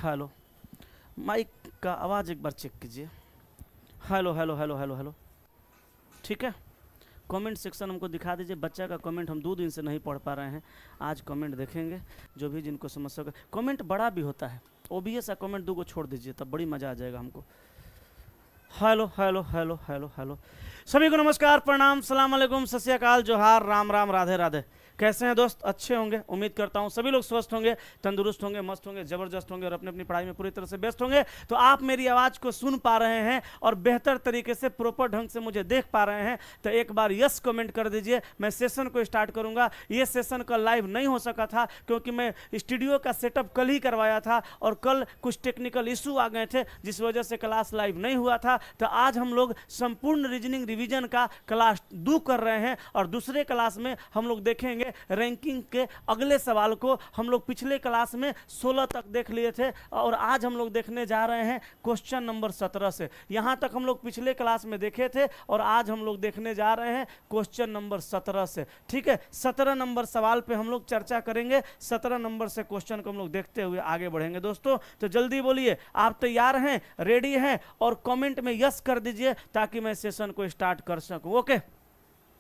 Hello, mic का आवाज़ एक बार चेक कीजिए। Hello hello hello hello hello, ठीक है। कमेंट सेक्शन हमको दिखा दीजिए। बच्चा का कमेंट हम 2 दिन से नहीं पढ़ पा रहे हैं, आज कमेंट देखेंगे। जो भी जिनको समस्या का कमेंट बड़ा भी होता है, ओबीएस सा कमेंट 2 को छोड़ दीजिए, तब बड़ी मज़ा आ जाएगा हमको। Hello hello hello hello hello, सभी को नमस्कार, प्रणाम, सलाम अलैकुम, सत श्री अकाल, जोहार, राम राम, राधे राधे। कैसे हैं दोस्त? अच्छे होंगे, उम्मीद करता हूं सभी लोग स्वस्थ होंगे, तंदुरुस्त होंगे, मस्त होंगे, जबरदस्त होंगे और अपनी अपनी पढ़ाई में पूरी तरह से व्यस्त होंगे। तो आप मेरी आवाज़ को सुन पा रहे हैं और बेहतर तरीके से प्रॉपर ढंग से मुझे देख पा रहे हैं तो एक बार यस कमेंट कर दीजिए। मैं सेशन को स्टार्ट करूंगा। ये सेशन कल लाइव नहीं हो सका था क्योंकि मैं स्टूडियो का सेटअप कल ही करवाया था और कल कुछ टेक्निकल इशू आ गए थे जिस वजह से क्लास लाइव नहीं हुआ था। तो आज हम लोग संपूर्ण रीजनिंग रिवीजन का क्लास 2 कर रहे हैं और दूसरे क्लास में हम लोग देखेंगे रैंकिंग के अगले सवाल को। हम लोग पिछले क्लास में 16 तक देख लिए थे और आज हम लोग देखने जा रहे हैं क्वेश्चन नंबर 17 से। यहां तक हम लोग पिछले क्लास में देखे थे और आज हम लोग देखने जा रहे हैं क्वेश्चन नंबर 17 से, ठीक है। 17 नंबर सवाल पे हम लोग चर्चा करेंगे। 17 नंबर से क्वेश्चन को हम लोग देखते हुए आगे बढ़ेंगे दोस्तों। तो जल्दी बोलिए, आप तैयार हैं, रेडी हैं, और कमेंट में यस कर दीजिए ताकि मैं सेशन को स्टार्ट कर सकूं। ओके,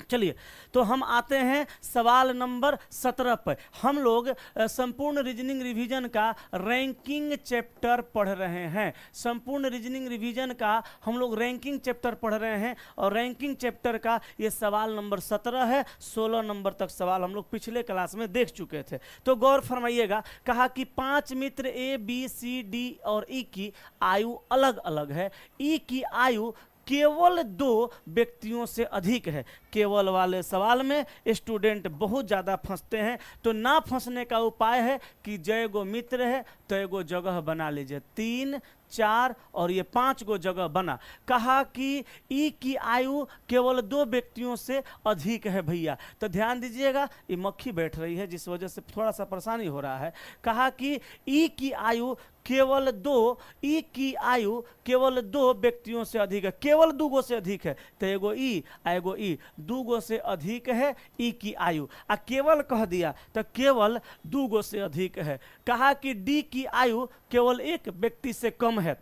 चलिए तो हम आते हैं सवाल नंबर 17 पर। हम लोग संपूर्ण रीजनिंग रिवीजन का रैंकिंग चैप्टर पढ़ रहे हैं। संपूर्ण रीजनिंग रिवीजन का हम लोग रैंकिंग चैप्टर पढ़ रहे हैं और रैंकिंग चैप्टर का ये सवाल नंबर 17 है। 16 नंबर तक सवाल हम लोग पिछले क्लास में देख चुके थे। तो गौर फरमाइएगा, कहा कि 5 मित्र ए बी सी डी और ई की आयु अलग अलग है। ई की आयु केवल 2 व्यक्तियों से अधिक है। केवल वाले सवाल में स्टूडेंट बहुत ज़्यादा फंसते हैं, तो ना फंसने का उपाय है कि जय गो मित्र है तो एगो जगह बना लीजिए। 3, 4 और ये 5 गो जगह बना। कहा कि ई की आयु केवल 2 व्यक्तियों से अधिक है भैया। तो ध्यान दीजिएगा, ये मक्खी बैठ रही है जिस वजह से थोड़ा सा परेशानी हो रहा है। कहा कि ई की आयु केवल 2, ई की आयु केवल 2 व्यक्तियों से अधिक है। केवल 2 गो से अधिक है तो एगो ई एगो ई, 2 गो से अधिक है ई की आयु। आ केवल कह दिया तो केवल 2 गो से अधिक है। कहा कि डी की आयु केवल 1 व्यक्ति से कम है।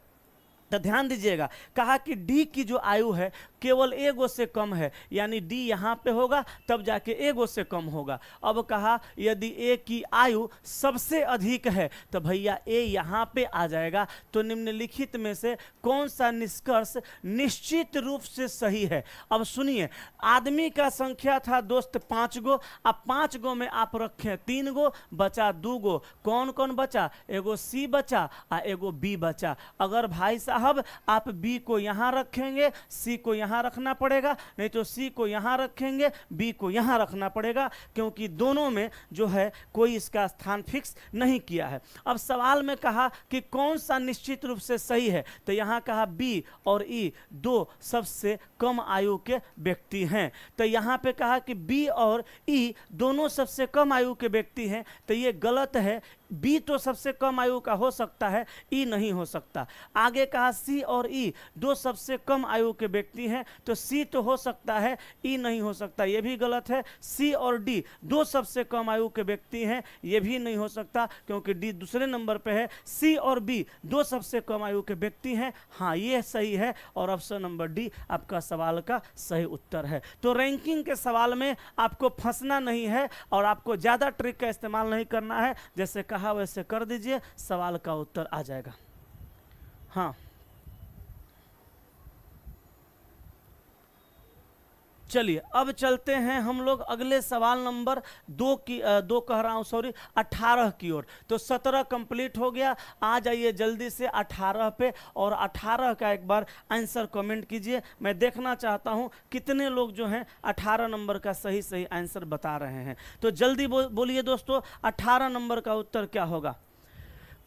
तो ध्यान दीजिएगा, कहा कि डी की जो आयु है केवल एगो से कम है, यानी डी यहाँ पे होगा तब जाके एगो से कम होगा। अब कहा यदि ए की आयु सबसे अधिक है तो भैया ए यहाँ पे आ जाएगा। तो निम्नलिखित में से कौन सा निष्कर्ष निश्चित रूप से सही है? अब सुनिए, आदमी का संख्या था दोस्त 5 गो। अब 5 गो में आप रखें 3 गो, बचा 2 गो। कौन कौन बचा? एगो सी बचा और एगो बी बचा। अगर भाई साहब आप बी को यहां रखेंगे, सी को यहां रखना पड़ेगा, नहीं तो सी को यहां रखेंगे, बी को यहां रखना पड़ेगा, क्योंकि दोनों में जो है कोई इसका स्थान फिक्स नहीं किया है। अब सवाल में कहा कि कौन सा निश्चित रूप से सही है, तो यहां कहा बी और ई 2 सबसे कम आयु के व्यक्ति हैं। तो यहां पे कहा कि बी और ई दोनों सबसे कम आयु के व्यक्ति हैं, तो ये गलत है। बी तो सबसे कम आयु का हो सकता है, ई नहीं हो सकता। आगे कहा सी और ई 2 सबसे कम आयु के व्यक्ति हैं, तो सी तो हो सकता है, ई नहीं हो सकता, ये भी गलत है। सी और डी 2 सबसे कम आयु के व्यक्ति हैं, ये भी नहीं हो सकता क्योंकि डी दूसरे नंबर पे है। सी और बी 2 सबसे कम आयु के व्यक्ति हैं, हाँ ये सही है और ऑप्शन नंबर डी आपका सवाल का सही उत्तर है। तो रैंकिंग के सवाल में आपको फंसना नहीं है और आपको ज़्यादा ट्रिक का इस्तेमाल नहीं करना है। जैसे कहा वैसे कर दीजिए, सवाल का उत्तर आ जाएगा। हाँ चलिए अब चलते हैं हम लोग अगले सवाल नंबर 2 की 2 कह रहा हूँ, सॉरी 18 की ओर। तो 17 कंप्लीट हो गया। आ जाइए जल्दी से 18 पे और 18 का एक बार आंसर कमेंट कीजिए। मैं देखना चाहता हूँ कितने लोग जो हैं 18 नंबर का सही सही आंसर बता रहे हैं। तो जल्दी बोलिए दोस्तों, 18 नंबर का उत्तर क्या होगा?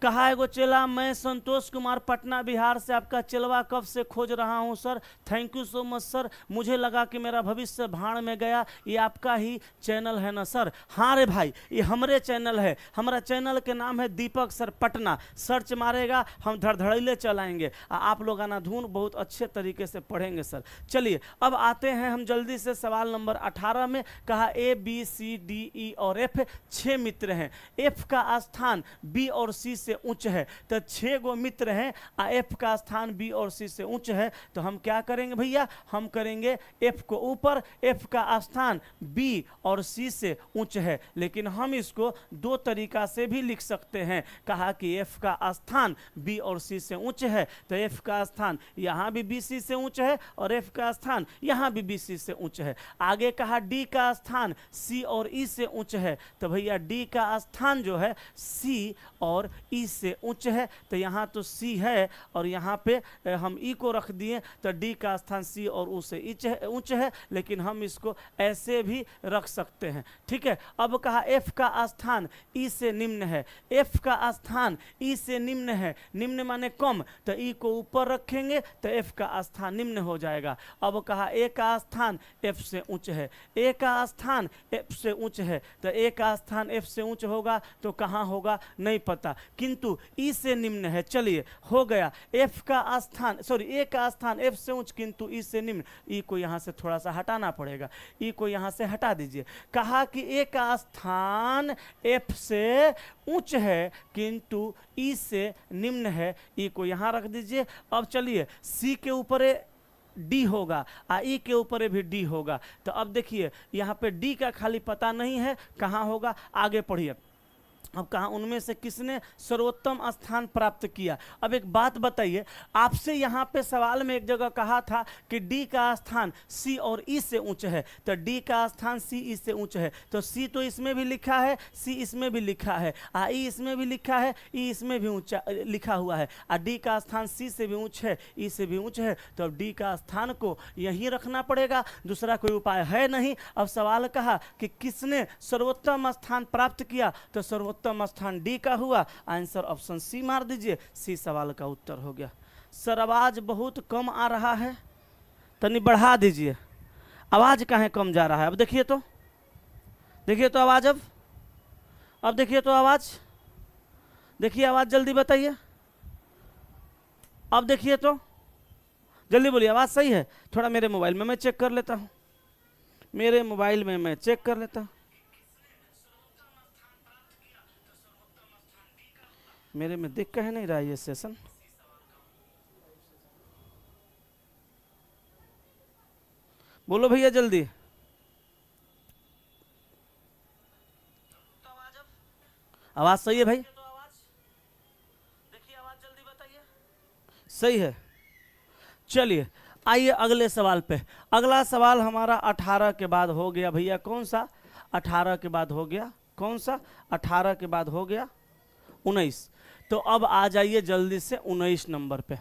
कहा एगो चेला, मैं संतोष कुमार पटना बिहार से आपका चेलवा कब से खोज रहा हूं sir. Thank you so much sir, मुझे लगा कि मेरा भविष्य भाड़ में गया। ये आपका ही चैनल है ना सर? हाँ रे भाई, ये हमारे चैनल है। हमारा चैनल के नाम है दीपक सर पटना। सर्च मारेगा हम धड़धड़ैले चलाएंगे, आप लोग अनाधुन बहुत अच्छे तरीके से पढ़ेंगे सर। चलिए अब आते हैं हम जल्दी से सवाल नंबर 18 में। कहा A B C D E और एफ 6 मित्र हैं। एफ का स्थान बी और सी से उच्च है। तो 6 गो मित्र हैं, एफ का स्थान बी और सी से उच्च है। तो हम क्या करेंगे भैया, हम करेंगे एफ को ऊपर, एफ का स्थान बी और सी से उच्च है। लेकिन हम इसको दो तरीका से भी लिख सकते हैं। कहा कि एफ का स्थान बी और सी से उच्च है, तो एफ का स्थान यहाँ भी बी सी से उच्च है और एफ का स्थान यहाँ भी बी सी से उच्च है। आगे कहा डी का स्थान सी और ई से उच्च है, तो भैया डी का स्थान जो है सी और ई से उच्च है। तो यहाँ तो सी है और यहाँ पे हम ई को रख दिए, तो डी का स्थान सी और ऊ से उच्च है, लेकिन हम इसको ऐसे भी रख सकते हैं। ठीक है। अब कहा एफ का स्थान ई से निम्न है, एफ का स्थान ई से निम्न है, निम्न माने कम, तो ई को ऊपर रखेंगे तो एफ का स्थान निम्न हो जाएगा। अब कहा ए का स्थान एफ से उच्च है, ए का स्थान एफ से उच्च है, तो ए का स्थान एफ से उच्च होगा तो कहाँ होगा नहीं पता, किंतु ई से निम्न है। चलिए हो गया, एफ का स्थान सॉरी ए का स्थान एफ से उच्च किंतु ई से निम्न, ई को यहाँ से थोड़ा सा हटाना पड़ेगा, ई को यहाँ से हटा दीजिए। कहा कि ए का स्थान एफ से उच्च है किंतु ई से निम्न है, ई को यहाँ रख दीजिए। अब चलिए सी के ऊपर डी होगा, ई के ऊपर भी डी होगा। तो अब देखिए यहाँ पे डी का खाली पता नहीं है कहाँ होगा, आगे पढ़िए। अब कहा उनमें से किसने सर्वोत्तम स्थान प्राप्त किया। अब एक बात बताइए, आपसे यहाँ पे सवाल में एक जगह कहा था कि डी का स्थान सी और ई से उच्च है, तो डी का स्थान सी ई से उच्च है, तो सी तो इसमें भी लिखा है, सी इसमें भी लिखा है, ई इसमें भी लिखा है, ई इसमें भी ऊंचा लिखा हुआ है, डी का स्थान सी से भी उच्च है, ई से भी उच्च है, तो अब डी का स्थान को यहीं रखना पड़ेगा, दूसरा कोई उपाय है नहीं। अब सवाल कहा कि किसने सर्वोत्तम स्थान प्राप्त किया, तो सर्वोत्तम स्थान डी का हुआ। आंसर ऑप्शन सी मार दीजिए, सी सवाल का उत्तर हो गया। सर आवाज बहुत कम आ रहा है, तनी बढ़ा दीजिए, आवाज कहाँ कम जा रहा है। अब देखिए तो, देखिए तो आवाज, अब देखिए तो आवाज, देखिए आवाज, जल्दी बताइए। अब देखिए तो, जल्दी बोलिए, आवाज सही है। थोड़ा मेरे मोबाइल में मैं चेक कर लेता हूं, मेरे मोबाइल में मैं चेक कर लेता हूं। मेरे में दिख कह नहीं रहा ये सेशन, बोलो भैया जल्दी। आवाज सही है भाई, देखिए आवाज जल्दी बताइए, सही है। चलिए आइए अगले सवाल पे। अगला सवाल हमारा 18 के बाद हो गया भैया, कौन सा 18 के बाद हो गया, कौन सा 18 के बाद हो गया 19। तो अब आ जाइए जल्दी से 19 नंबर पे।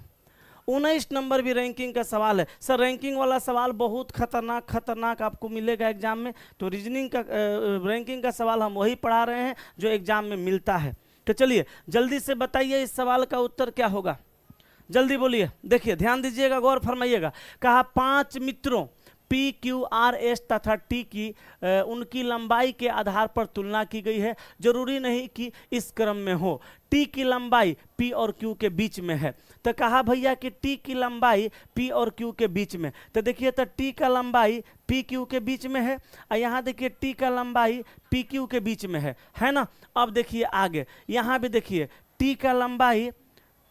19 नंबर भी रैंकिंग का सवाल है। सर रैंकिंग वाला सवाल बहुत खतरनाक खतरनाक आपको मिलेगा एग्जाम में, तो रीजनिंग का रैंकिंग का सवाल हम वही पढ़ा रहे हैं जो एग्जाम में मिलता है। तो चलिए जल्दी से बताइए इस सवाल का उत्तर क्या होगा, जल्दी बोलिए। देखिए ध्यान दीजिएगा, गौर फरमाइएगा। कहा 5 मित्रों पी क्यू आर एस तथा टी की उनकी लंबाई के आधार पर तुलना की गई है। जरूरी नहीं कि इस क्रम में हो। टी की लंबाई पी और क्यू के बीच में है। तो कहा भैया कि टी की लंबाई पी और क्यू के बीच में, तो देखिए तो टी का लंबाई पी क्यू के बीच में है, और यहाँ देखिए टी का लंबाई पी क्यू के बीच में है ना। अब देखिए आगे, यहाँ भी देखिए टी का लंबाई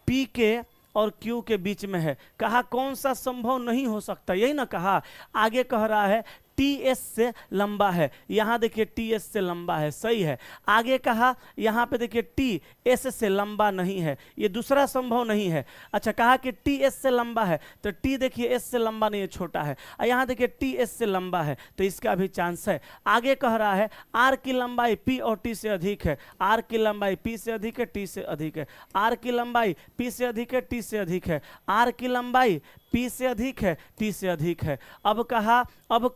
पी के और क्यू के बीच में है। कहा कौन सा संभव नहीं हो सकता, यही ना कहा। आगे कह रहा है टी एस से लंबा है, यहाँ देखिए टी एस से लंबा है, सही है। आगे कहा यहाँ पे देखिए टी एस से लंबा नहीं है, ये दूसरा संभव नहीं है। अच्छा कहा कि टी एस से लंबा है, तो टी देखिए एस से लंबा नहीं है, छोटा है, और यहाँ देखिए टी एस से लंबा है, तो इसका भी चांस है। आगे कह रहा है आर की लंबाई पी और टी से अधिक है, आर की लंबाई पी से अधिक है, टी से अधिक है, आर की लंबाई पी से अधिक है, टी से अधिक है, आर की लंबाई पी से अधिक है, टी से अधिक है। अब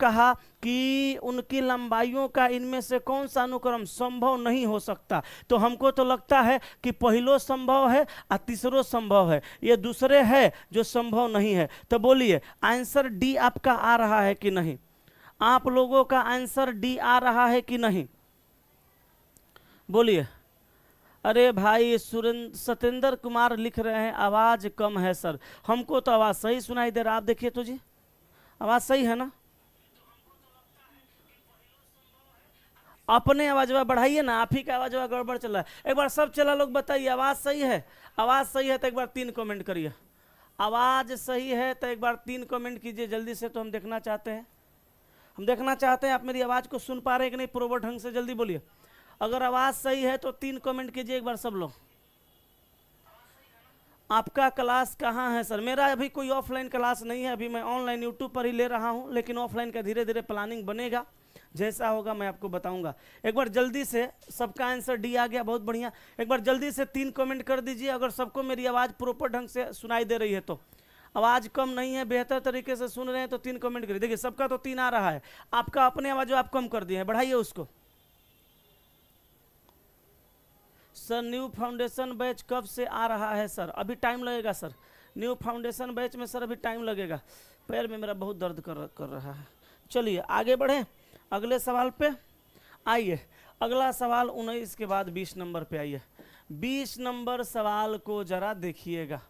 कहा कि उनकी लंबाइयों का इनमें से कौन सा अनुक्रम संभव नहीं हो सकता। तो हमको तो लगता है कि पहलो संभव है और तीसरो संभव है, ये दूसरे है जो संभव नहीं है। तो बोलिए आंसर डी आपका आ रहा है कि नहीं, आप लोगों का आंसर डी आ रहा है कि नहीं, बोलिए। अरे भाई सतेंद्र कुमार लिख रहे हैं आवाज कम है सर, हमको तो आवाज सही सुनाई दे रहा। आप देखिए तो जी आवाज सही है ना, अपने आवाजवा बढ़ाइए ना, आप ही का आवाजवा गड़बड़ चल रहा है। एक बार सब चला लोग बताइए आवाज सही है। आवाज सही है तो एक बार 3 कमेंट करिए। आवाज सही है तो एक बार 3 कमेंट कीजिए जल्दी से, तो हम देखना चाहते हैं। हम देखना चाहते हैं आप मेरी आवाज को सुन पा रहे हैं कि नहीं, प्रोपर ढंग से जल्दी बोलिए। अगर आवाज सही है तो 3 कमेंट कीजिए एक बार सब लोग। आपका क्लास कहाँ है सर? मेरा अभी कोई ऑफलाइन क्लास नहीं है, अभी मैं ऑनलाइन यूट्यूब पर ही ले रहा हूँ, लेकिन ऑफलाइन का धीरे धीरे प्लानिंग बनेगा, जैसा होगा मैं आपको बताऊंगा। एक बार जल्दी से, सबका आंसर डी आ गया, बहुत बढ़िया। एक बार जल्दी से 3 कमेंट कर दीजिए अगर सबको मेरी आवाज़ प्रॉपर ढंग से सुनाई दे रही है तो। आवाज़ कम नहीं है, बेहतर तरीके से सुन रहे हैं तो 3 कमेंट करिए। देखिए सबका तो 3 आ रहा है, आपका अपने आवाज़ जो आप कम कर दिए हैं, बढ़ाइए उसको। सर न्यू फाउंडेशन बैच कब से आ रहा है सर? अभी टाइम लगेगा सर, न्यू फाउंडेशन बैच में सर अभी टाइम लगेगा। पैर में मेरा बहुत दर्द कर रहा है। चलिए आगे बढ़ें अगले सवाल पे। आइए अगला सवाल 19 के बाद 20 नंबर पे आइए। 20 नंबर सवाल को जरा देखिएगा,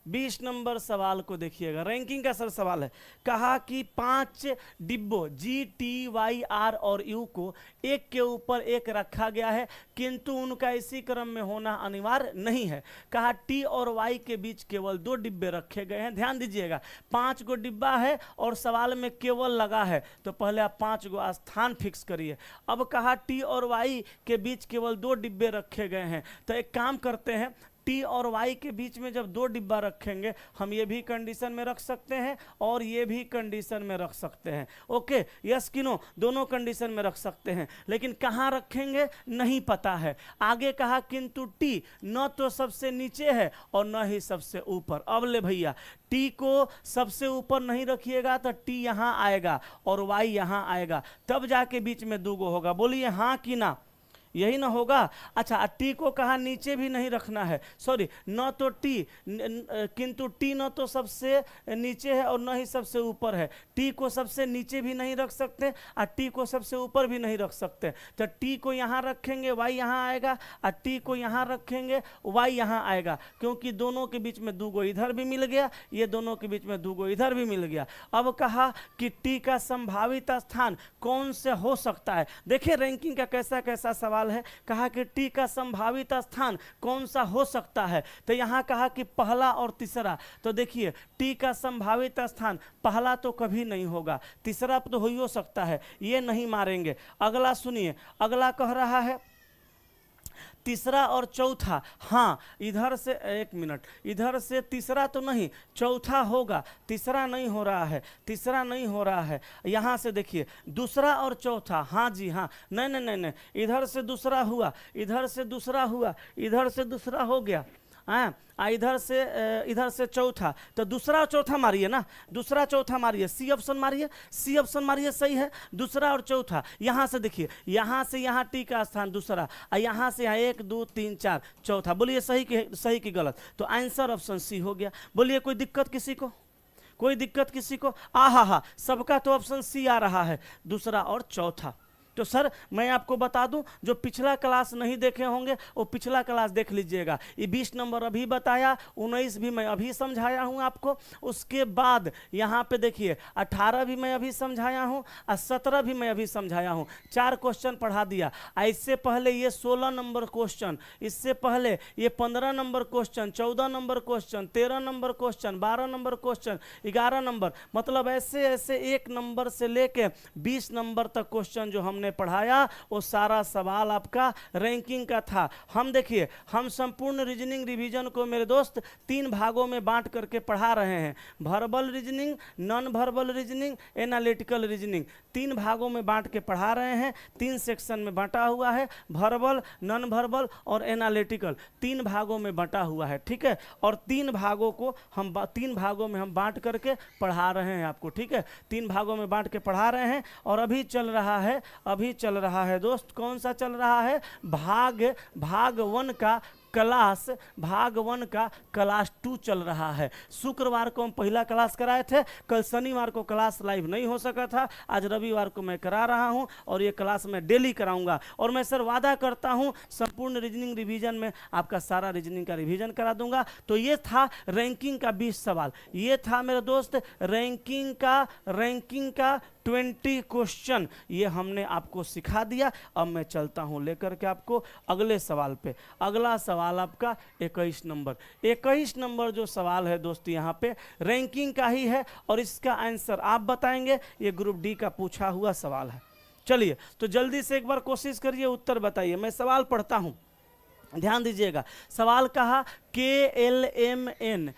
20 नंबर सवाल को देखिएगा। रैंकिंग का सर सवाल है। कहा कि 5 डिब्बों GT, Y, R और U को एक के ऊपर एक रखा गया है, किंतु उनका इसी क्रम में होना अनिवार्य नहीं है। कहा T और Y के बीच केवल 2 डिब्बे रखे गए हैं। ध्यान दीजिएगा, 5 गो डिब्बा है और सवाल में केवल लगा है, तो पहले आप 5 गो स्थान फिक्स करिए। अब कहा T और Y के बीच केवल 2 डिब्बे रखे गए हैं, तो एक काम करते हैं, T और Y के बीच में जब 2 डिब्बा रखेंगे, हम ये भी कंडीशन में रख सकते हैं और ये भी कंडीशन में रख सकते हैं। ओके, यस कि नो? दोनों कंडीशन में रख सकते हैं, लेकिन कहाँ रखेंगे नहीं पता है। आगे कहा किंतु T न तो सबसे नीचे है और न ही सबसे ऊपर। अब ले भैया, T को सबसे ऊपर नहीं रखिएगा तो T यहाँ आएगा और Y यहाँ आएगा, तब जाके बीच में 2 गो होगा। बोलिए हाँ कि ना? यही ना होगा। अच्छा, T को कहा नीचे भी नहीं रखना है, सॉरी, न तो T किंतु T न तो सबसे नीचे है और न ही सबसे ऊपर है। T को सबसे नीचे भी नहीं रख सकते और T को सबसे ऊपर भी नहीं रख सकते, तो T को यहाँ रखेंगे, Y यहाँ आएगा, और T को यहाँ रखेंगे, Y यहाँ आएगा, क्योंकि दोनों के बीच में 2 गो इधर भी मिल गया, ये दोनों के बीच में 2 गो इधर भी मिल गया। अब कहा कि T का संभावित स्थान कौन से हो सकता है। देखिए रैंकिंग का कैसा कैसा सवाल है। कहा कि T का संभावित स्थान कौन सा हो सकता है, तो यहां कहा कि पहला और तीसरा। तो देखिए T का संभावित स्थान पहला तो कभी नहीं होगा, तीसरा तो हो ही हो सकता है, ये नहीं मारेंगे। अगला सुनिए, अगला कह रहा है तीसरा और चौथा। हाँ, इधर से 1 मिनट, इधर से तीसरा तो नहीं, चौथा होगा, तीसरा नहीं हो रहा है, तीसरा नहीं हो रहा है। यहाँ से देखिए दूसरा और चौथा, हाँ जी हाँ, नहीं नहीं नहीं नहीं, इधर से दूसरा हुआ, इधर से दूसरा हुआ, इधर से दूसरा हो गया, हाँ, इधर से चौथा, तो दूसरा और चौथा मारिए ना, दूसरा चौथा मारिए, सी ऑप्शन मारिए, सी ऑप्शन मारिए, सही है, दूसरा और चौथा। यहाँ से देखिए, यहाँ से यहाँ T का स्थान दूसरा, और यहाँ से यहाँ 1 2 3 4 चौथा। बोलिए सही की गलत? तो आंसर ऑप्शन सी हो गया। बोलिए कोई दिक्कत किसी को? कोई दिक्कत किसी को? हा, सबका तो ऑप्शन सी आ रहा है, दूसरा और चौथा। तो सर मैं आपको बता दूं, जो पिछला क्लास नहीं देखे होंगे वो पिछला क्लास देख लीजिएगा। ये 20 नंबर अभी बताया, 19 भी मैं अभी समझाया हूं आपको। उसके बाद यहाँ पे देखिए 18 भी मैं अभी समझाया हूं और 17 भी मैं अभी समझाया हूं। 4 क्वेश्चन पढ़ा दिया। इससे पहले ये 16 नंबर क्वेश्चन, इससे पहले ये 15 number question, 14 number question, 13 number question, 12 number question, 11 number, मतलब ऐसे ऐसे 1 नंबर से लेके 20 नंबर तक क्वेश्चन जो हमने पढ़ाया वो सारा सवाल आपका रैंकिंग का था। हम देखिए, हम संपूर्ण रीजनिंग रिवीजन को मेरे दोस्त 3 भागों में बांट करके पढ़ा रहे हैं। Verbal reasoning, non verbal reasoning, analytical reasoning, 3 भागों में बांट के पढ़ा रहे हैं। 3 सेक्शन में बांटा हुआ है, वर्बल, नॉन वर्बल और एनालिटिकल, 3 भागों में बांटा हुआ है, ठीक है। और 3 भागों को हम 3 भागों में हम बांट करके पढ़ा रहे हैं आपको, ठीक है। 3 भागों में बांट के पढ़ा रहे हैं। और अभी चल रहा है दोस्त, कौन सा चल रहा है? भाग 1 का क्लास 2 चल रहा है। शुक्रवार को हम पहला क्लास कराए थे, कल शनिवार को क्लास लाइव नहीं हो सका था, आज रविवार को मैं करा रहा हूं और ये क्लास मैं डेली कराऊंगा। और मैं सर वादा करता हूं संपूर्ण रीजनिंग रिवीजन में आपका सारा रीजनिंग का रिवीजन करा दूंगा। तो ये था रैंकिंग का 20 सवाल, ये था मेरे दोस्त रैंकिंग का 20 क्वेश्चन ये हमने आपको सिखा दिया। अब मैं चलता हूं लेकर के आपको अगले सवाल पे। अगला सवाल आपका 21 नंबर। 21 नंबर जो सवाल है दोस्त यहाँ पे रैंकिंग का ही है और इसका आंसर आप बताएंगे। ये ग्रुप डी का पूछा हुआ सवाल है। चलिए तो जल्दी से एक बार कोशिश करिए, उत्तर बताइए। मैं सवाल पढ़ता हूं, ध्यान दीजिएगा। सवाल कहा KLMNOP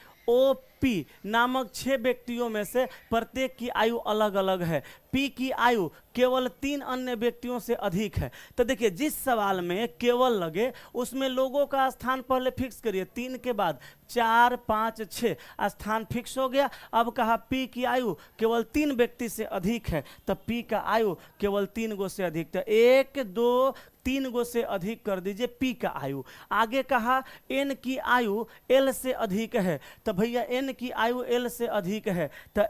नामक 6 व्यक्तियों में से प्रत्येक की आयु अलग अलग है। P की आयु केवल 3 अन्य व्यक्तियों से अधिक है। तो देखिए जिस सवाल में केवल लगे उसमें लोगों का स्थान पहले फिक्स करिए। 3 के बाद 4 5 6 स्थान फिक्स हो गया। अब कहा P की आयु केवल 3 व्यक्ति से अधिक है, तो P का आयु केवल 3 गो से अधिक। तो 1 2 3 गो से अधिक कर दीजिए P का आयु। आगे कहा N की आयु L से अधिक है, तो भैया N की आयु L से अधिक है, तो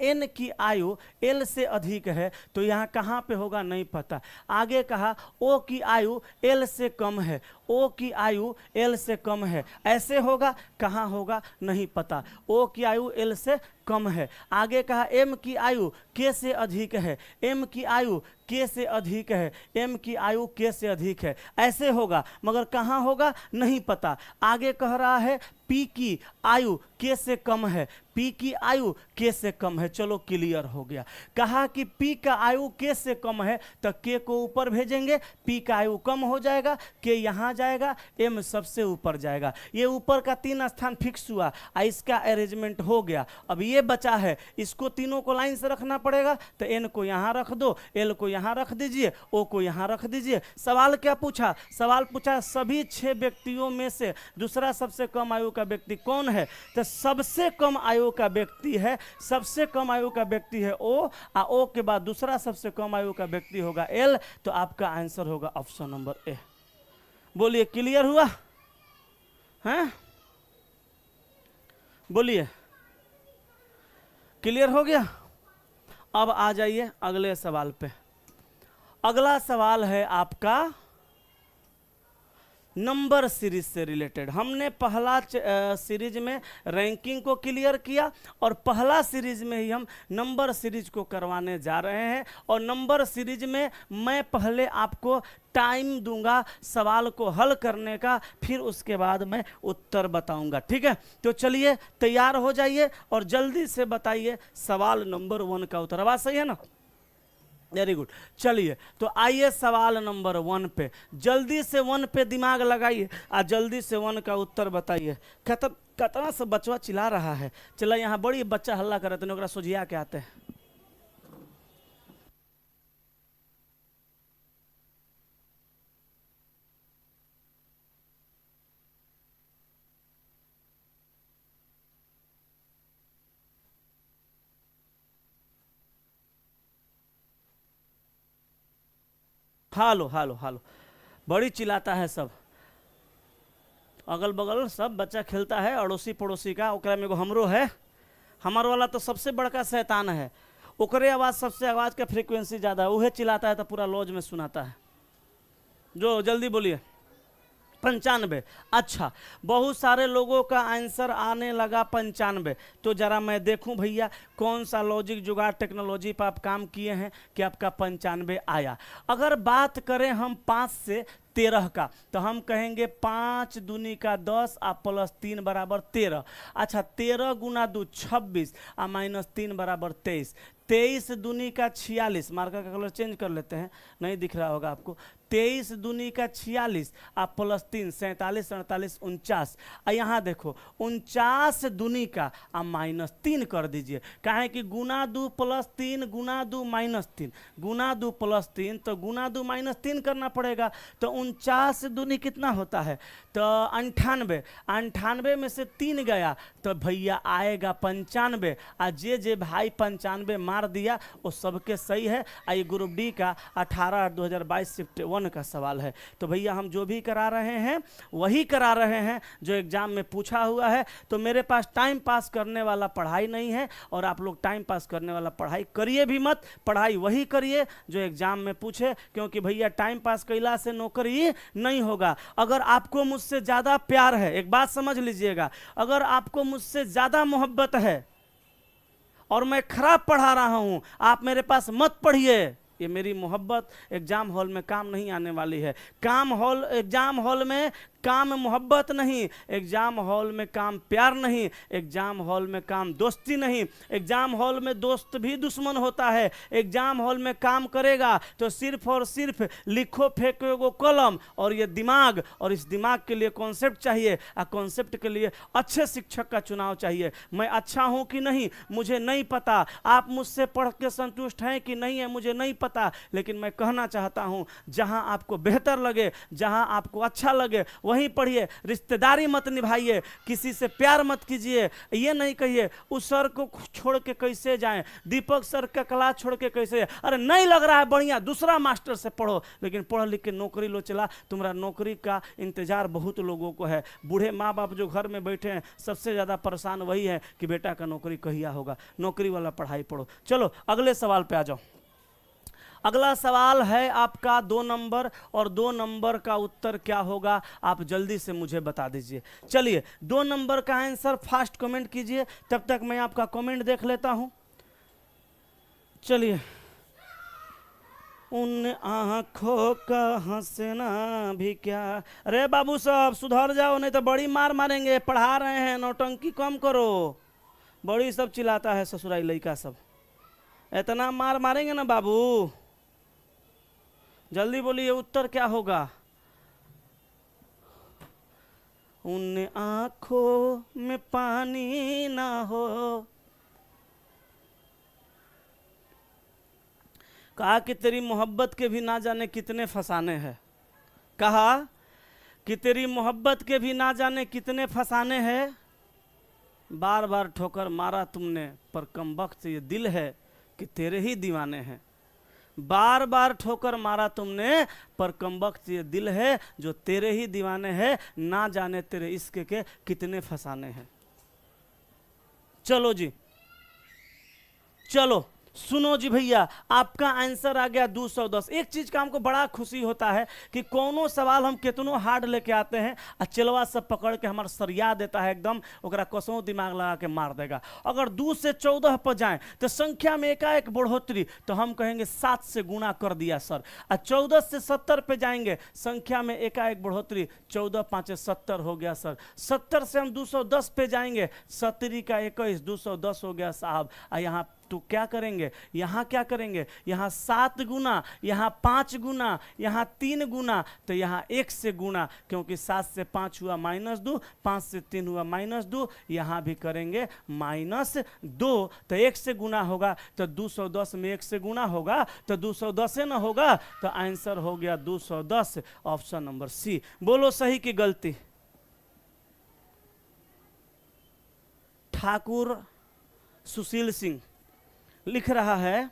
N की आयु L से अधिक है, तो यहाँ कहाँ पे होगा नहीं पता। आगे कहा O की आयु L से कम है, O की आयु L से कम है, ऐसे होगा कहाँ होगा नहीं पता। O की आयु L से कम है। आगे कहा M की आयु K से अधिक है, M की आयु K से अधिक है, M की आयु K से अधिक है, ऐसे होगा मगर कहाँ होगा नहीं पता। आगे कह रहा है P की आयु K से कम है, P की आयु K से कम है। चलो क्लियर हो गया। कहा कि P का आयु K से कम है तो K को ऊपर भेजेंगे, P का आयु कम हो जाएगा, K यहाँ जाएगा, M सबसे ऊपर जाएगा। ये ऊपर का 3 स्थान फिक्स हुआ, इसका अरेंजमेंट हो गया। अब ये बचा है, इसको तीनों को लाइन से रखना पड़ेगा। तो N को यहाँ रख दो, L को यहाँ रख दीजिए, O को यहाँ रख दीजिए। सवाल क्या पूछा? सवाल पूछा सभी 6 व्यक्तियों में से दूसरा सबसे कम आयु का व्यक्ति कौन है। तो सबसे कम आयु का व्यक्ति है, सबसे कम आयु का व्यक्ति है O, और O के बाद दूसरा सबसे कम आयु का व्यक्ति होगा L। तो आपका आंसर होगा ऑप्शन नंबर ए। बोलिए क्लियर हुआ हैं? बोलिए क्लियर हो गया। अब आ जाइए अगले सवाल पे। अगला सवाल है आपका नंबर सीरीज से रिलेटेड। हमने पहला सीरीज में रैंकिंग को क्लियर किया और पहला सीरीज में ही हम नंबर सीरीज को करवाने जा रहे हैं। और नंबर सीरीज में मैं पहले आपको टाइम दूंगा सवाल को हल करने का, फिर उसके बाद मैं उत्तर बताऊंगा। ठीक है, तो चलिए तैयार हो जाइए और जल्दी से बताइए सवाल नंबर 1 का उत्तर। आवाज सही है ना? Very good. चलिए तो आइए सवाल नंबर 1 पे, जल्दी से 1 पे दिमाग लगाइए और जल्दी से 1 का उत्तर बताइए। कितना सब बचवा चिल्ला रहा है। चला यहाँ बड़ी बच्चा हल्ला करे तो ओकरा सोझिया के आते हैं। हालो हालो हालो, बड़ी चिल्लाता है सब, अगल बगल सब बच्चा खेलता है, अड़ोसी पड़ोसी का। ओकरा में एगो हमरो है, हमार वाला तो सबसे बड़का शैतान है। ओकरे आवाज़ सबसे आवाज़ का फ्रीक्वेंसी ज़्यादा है, उहे चिल्लाता है तो पूरा लॉज में सुनाता है। जो जल्दी बोलिए। 95। अच्छा, बहुत सारे लोगों का आंसर आने लगा 95। तो जरा मैं देखूं भैया कौन सा लॉजिक जुगाड़ टेक्नोलॉजी पर आप काम किए हैं कि आपका 95 आया। अगर बात करें हम 5 से 13 का, तो हम कहेंगे 5 दूनी का 10 आ प्लस 3 बराबर 13। अच्छा, 13 गुना 2 26 आ माइनस 3 बराबर 23। 23 दूनी का 46, मार्कर का कलर चेंज कर लेते हैं, नहीं दिख रहा होगा आपको। 23 दूनी का 46 आ प्लस 3 47 48 49। यहाँ देखो 49 दूनी का आ माइनस 3 कर दीजिए। काहे कि गुना 2 प्लस 3 गुना 2 माइनस 3 गुना 2 प्लस 3, तो गुना 2 माइनस 3 करना पड़ेगा। तो 49 दूनी कितना होता है? तो 98। 98 में से 3 गया तो भैया आएगा 95। आ जे भाई 95 मार दिया वो सबके सही है। ये ग्रुप डी का 18/2022 शिफ्ट 1 का सवाल है। तो भैया हम जो भी करा रहे हैं वही करा रहे हैं जो एग्जाम में पूछा हुआ है। तो मेरे पास टाइम पास करने वाला पढ़ाई नहीं है, और आप लोग टाइम पास करने वाला पढ़ाई करिए भी मत, पढ़ाई वही करिए जो एग्जाम में पूछे। क्योंकि भैया टाइम पास कैला से नौकरी नहीं होगा। अगर आपको मुझसे ज़्यादा प्यार है, एक बात समझ लीजिएगा, अगर आपको मुझसे ज़्यादा मोहब्बत है और मैं खराब पढ़ा रहा हूं, आप मेरे पास मत पढ़िए। ये मेरी मोहब्बत एग्जाम हॉल में काम नहीं आने वाली है। एग्जाम हॉल में काम मोहब्बत नहीं, एग्जाम हॉल में काम प्यार नहीं, एग्जाम हॉल में काम दोस्ती नहीं, एग्जाम हॉल में दोस्त भी दुश्मन होता है। एग्जाम हॉल में काम करेगा तो सिर्फ और सिर्फ लिखो फेंको वो कलम और ये दिमाग, और इस दिमाग के लिए कॉन्सेप्ट चाहिए, और कॉन्सेप्ट के लिए अच्छे शिक्षक का चुनाव चाहिए। मैं अच्छा हूं कि नहीं मुझे नहीं पता, आप मुझसे पढ़ के संतुष्ट हैं कि नहीं है मुझे नहीं पता, लेकिन मैं कहना चाहता हूं जहां आपको बेहतर लगे, जहां आपको अच्छा लगे वहीं पढ़िए। रिश्तेदारी मत निभाइए, किसी से प्यार मत कीजिए। ये नहीं कहिए उस सर को छोड़ के कैसे जाएं, दीपक सर का क्लास छोड़ के कैसे, अरे नहीं लग रहा है बढ़िया दूसरा मास्टर से पढ़ो, लेकिन पढ़ लिख के नौकरी लो चला। तुम्हारा नौकरी का इंतजार बहुत लोगों को है। बूढ़े माँ बाप जो घर में बैठे हैं सबसे ज्यादा परेशान वही है कि बेटा का नौकरी कहिया होगा। नौकरी वाला पढ़ाई पढ़ो। चलो अगले सवाल पे आ जाओ। अगला सवाल है आपका 2 नंबर, और 2 नंबर का उत्तर क्या होगा आप जल्दी से मुझे बता दीजिए। चलिए 2 नंबर का आंसर फास्ट कमेंट कीजिए, तब तक मैं आपका कमेंट देख लेता हूं। चलिए, उन आंखों का हंसना भी क्या। अरे बाबू साहब सुधर जाओ, नहीं तो बड़ी मार मारेंगे। पढ़ा रहे हैं, नौटंकी कम करो। बड़ी सब चिल्लाता है ससुराई लड़का सब, इतना मार मारेंगे ना बाबू। जल्दी बोलिए उत्तर क्या होगा। उन आंखों में पानी ना हो। कहा कि तेरी मोहब्बत के भी ना जाने कितने फसाने हैं। कहा कि तेरी मोहब्बत के भी ना जाने कितने फसाने हैं। बार बार ठोकर मारा तुमने, पर कमबख्त ये दिल है कि तेरे ही दीवाने हैं। बार बार ठोकर मारा तुमने, पर कमबख्त ये दिल है जो तेरे ही दीवाने हैं। ना जाने तेरे इश्क के कितने फसाने हैं। चलो जी, चलो सुनो जी भैया, आपका आंसर आ गया 210। एक चीज का हमको बड़ा खुशी होता है कि कोनो सवाल हम कितनो हार्ड लेके आते हैं और चिलवा सब पकड़ के हमारा सरिया देता है, एकदम ओकरा कसों दिमाग लगा के मार देगा। अगर 2 से 14 पर जाएं तो संख्या में एकाएक बढ़ोतरी, तो हम कहेंगे 7 से गुणा कर दिया सर। और 14 से 70 पे जाएंगे, संख्या में एकाएक बढ़ोतरी, 14 5 70 हो गया सर। 70 से हम 210 पे जाएंगे, 70 का 21 210 हो गया साहब। और यहाँ तो क्या करेंगे, यहाँ क्या करेंगे, यहाँ 7 गुना, यहाँ 5 गुना, यहाँ 3 गुना, तो यहाँ 1 से गुना, क्योंकि 7 से 5 हुआ -2, 5 से 3 हुआ -2, यहाँ भी करेंगे -2, तो 1 से गुना होगा, तो 210 में 1 से गुना होगा तो 210 न होगा, तो आंसर हो गया 210, ऑप्शन नंबर सी। बोलो सही की गलती। ठाकुर सुशील सिंह लिख रहा है,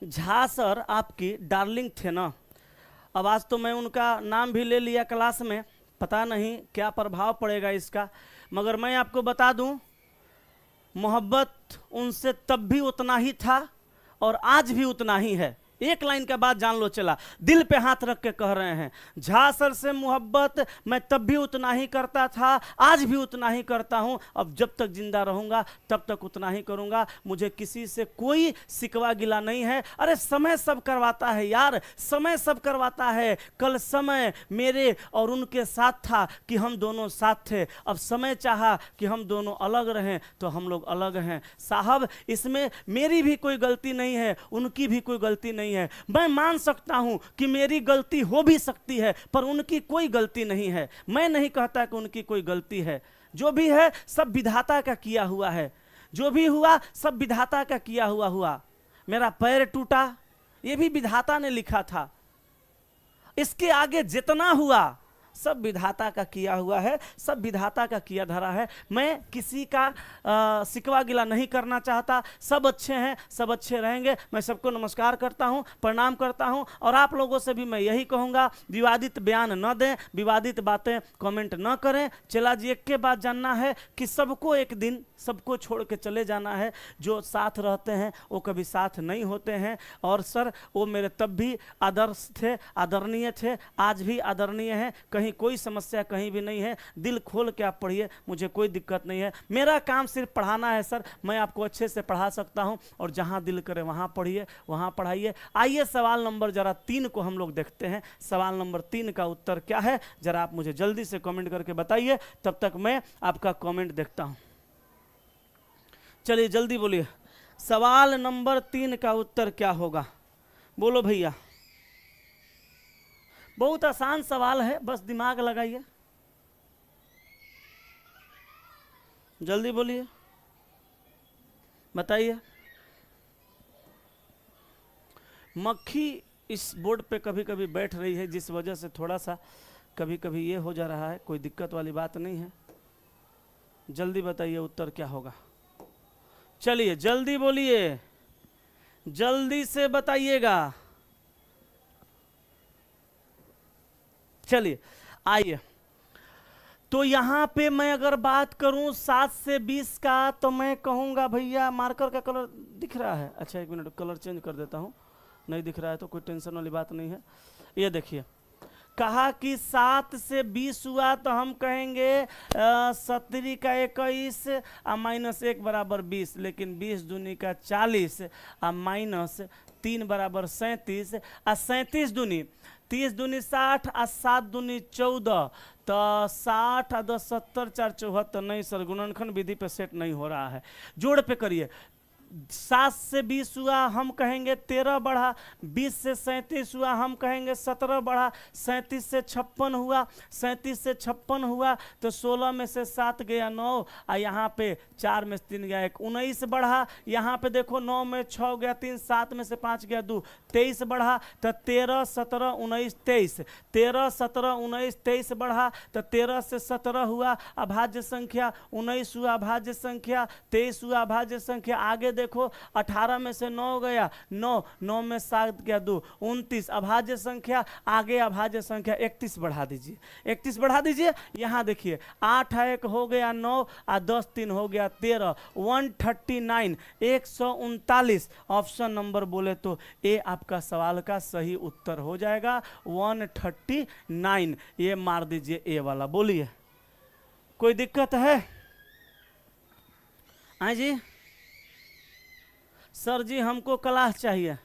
झा सर आपकी डार्लिंग थे ना। अब आज तो मैं उनका नाम भी ले लिया क्लास में, पता नहीं क्या प्रभाव पड़ेगा इसका, मगर मैं आपको बता दूं मोहब्बत उनसे तब भी उतना ही था और आज भी उतना ही है। एक लाइन के बाद जान लो चला, दिल पे हाथ रख के कह रहे हैं, झा सर से मोहब्बत मैं तब भी उतना ही करता था, आज भी उतना ही करता हूं, अब जब तक जिंदा रहूंगा तब तक उतना ही करूंगा। मुझे किसी से कोई सिकवा गिला नहीं है। अरे समय सब करवाता है यार, समय सब करवाता है। कल समय मेरे और उनके साथ था कि हम दोनों साथ थे, अब समय चाहा कि हम दोनों अलग रहें तो हम लोग अलग हैं। साहब इसमें मेरी भी कोई गलती नहीं है, उनकी भी कोई गलती नहीं है। मैं मान सकता हूं कि मेरी गलती हो भी सकती है, पर उनकी कोई गलती नहीं है। मैं नहीं कहता कि उनकी कोई गलती है। जो भी है सब विधाता का किया हुआ है, जो भी हुआ सब विधाता का किया हुआ। मेरा पैर टूटा, ये भी विधाता ने लिखा था। इसके आगे जितना हुआ सब विधाता का किया हुआ है, सब विधाता का किया धरा है। मैं किसी का सिकवा गिला नहीं करना चाहता। सब अच्छे हैं, सब अच्छे रहेंगे। मैं सबको नमस्कार करता हूं, प्रणाम करता हूं, और आप लोगों से भी मैं यही कहूंगा, विवादित बयान न दें, विवादित बातें कमेंट न करें। चला जी, एक के बाद जानना है कि सबको एक दिन सबको छोड़ के चले जाना है। जो साथ रहते हैं वो कभी साथ नहीं होते हैं। और सर वो मेरे तब भी आदर्श थे, आदरणीय थे, आज भी आदरणीय हैं। कहीं कहीं कोई समस्या कहीं भी नहीं है, दिल खोल के आप पढ़िए, मुझे कोई दिक्कत नहीं है। मेरा काम सिर्फ पढ़ाना है सर, मैं आपको अच्छे से पढ़ा सकता हूं और जहां दिल करे वहां पढ़िए, वहां पढ़ाइए। आइए सवाल नंबर जरा 3 को हम लोग देखते हैं। सवाल नंबर 3 का उत्तर क्या है, जरा आप मुझे जल्दी से कमेंट करके बताइए, तब तक मैं आपका कमेंट देखता हूं। चलिए जल्दी बोलिए, सवाल नंबर 3 का उत्तर क्या होगा, बोलो भैया। बहुत आसान सवाल है, बस दिमाग लगाइए, जल्दी बोलिए, बताइए। मक्खी इस बोर्ड पे कभी कभी बैठ रही है, जिस वजह से थोड़ा सा कभी कभी ये हो जा रहा है, कोई दिक्कत वाली बात नहीं है। जल्दी बताइए उत्तर क्या होगा, चलिए जल्दी बोलिए, जल्दी से बताइएगा। चलिए आइए, तो यहां पे मैं अगर बात करूं 7 से 20 का, तो मैं कहूंगा भैया, मार्कर का कलर दिख रहा है? अच्छा एक मिनट, कलर चेंज कर देता हूं, नहीं दिख रहा है तो कोई टेंशन वाली बात नहीं है। ये देखिए, कहा कि 7 से 20 हुआ तो हम कहेंगे 17 का 21 माइनस 1 बराबर 20, लेकिन 20 दूनी का 40 माइनस 3 बराबर 37 37 दूनी 30 दूनी 60 7 दूनी 14, तो 60 10 70 4 74। नहीं सर, गुणनखंड विधि पे सेट नहीं हो रहा है, जोड़ पे करिए। 7 से 20 हुआ हम कहेंगे 13 बढ़ा, 20 से 37 हुआ हम कहेंगे 17 बढ़ा, 37 से 56 हुआ, 37 से 56 हुआ तो 16 में से 7 गया 9, और यहाँ पे 4 में से 3 गया 1, 19 बढ़ा। यहाँ पे देखो 9 में 6 गया 3, 7 में से 5 गया 2, 23 बढ़ा, तो 13 17 19 23, 13 17 19 23 बढ़ा, तो 13 से 17 हुआ अभाज्य संख्या, 19 हुआ अभाज्य संख्या, 23 हुआ अभाज्य संख्या। आगे देखो 18 में से 9 गया 9, 9 में 7 गया 2, 29 अभाज्य संख्या। आगे अभाज्य संख्या 31 बढ़ा दीजिए, 31 बढ़ा दीजिए। यहाँ देखिए 8 1 हो गया 9 और 10 3 हो गया 13, 139 139। ऑप्शन नंबर बोले तो ए आपका सवाल का सही उत्तर हो जाएगा, 139। ये मार दीजिए ए वाला, बोलिए कोई दिक्कत है? हाँ जी सर जी, हमको क्लास चाहिए,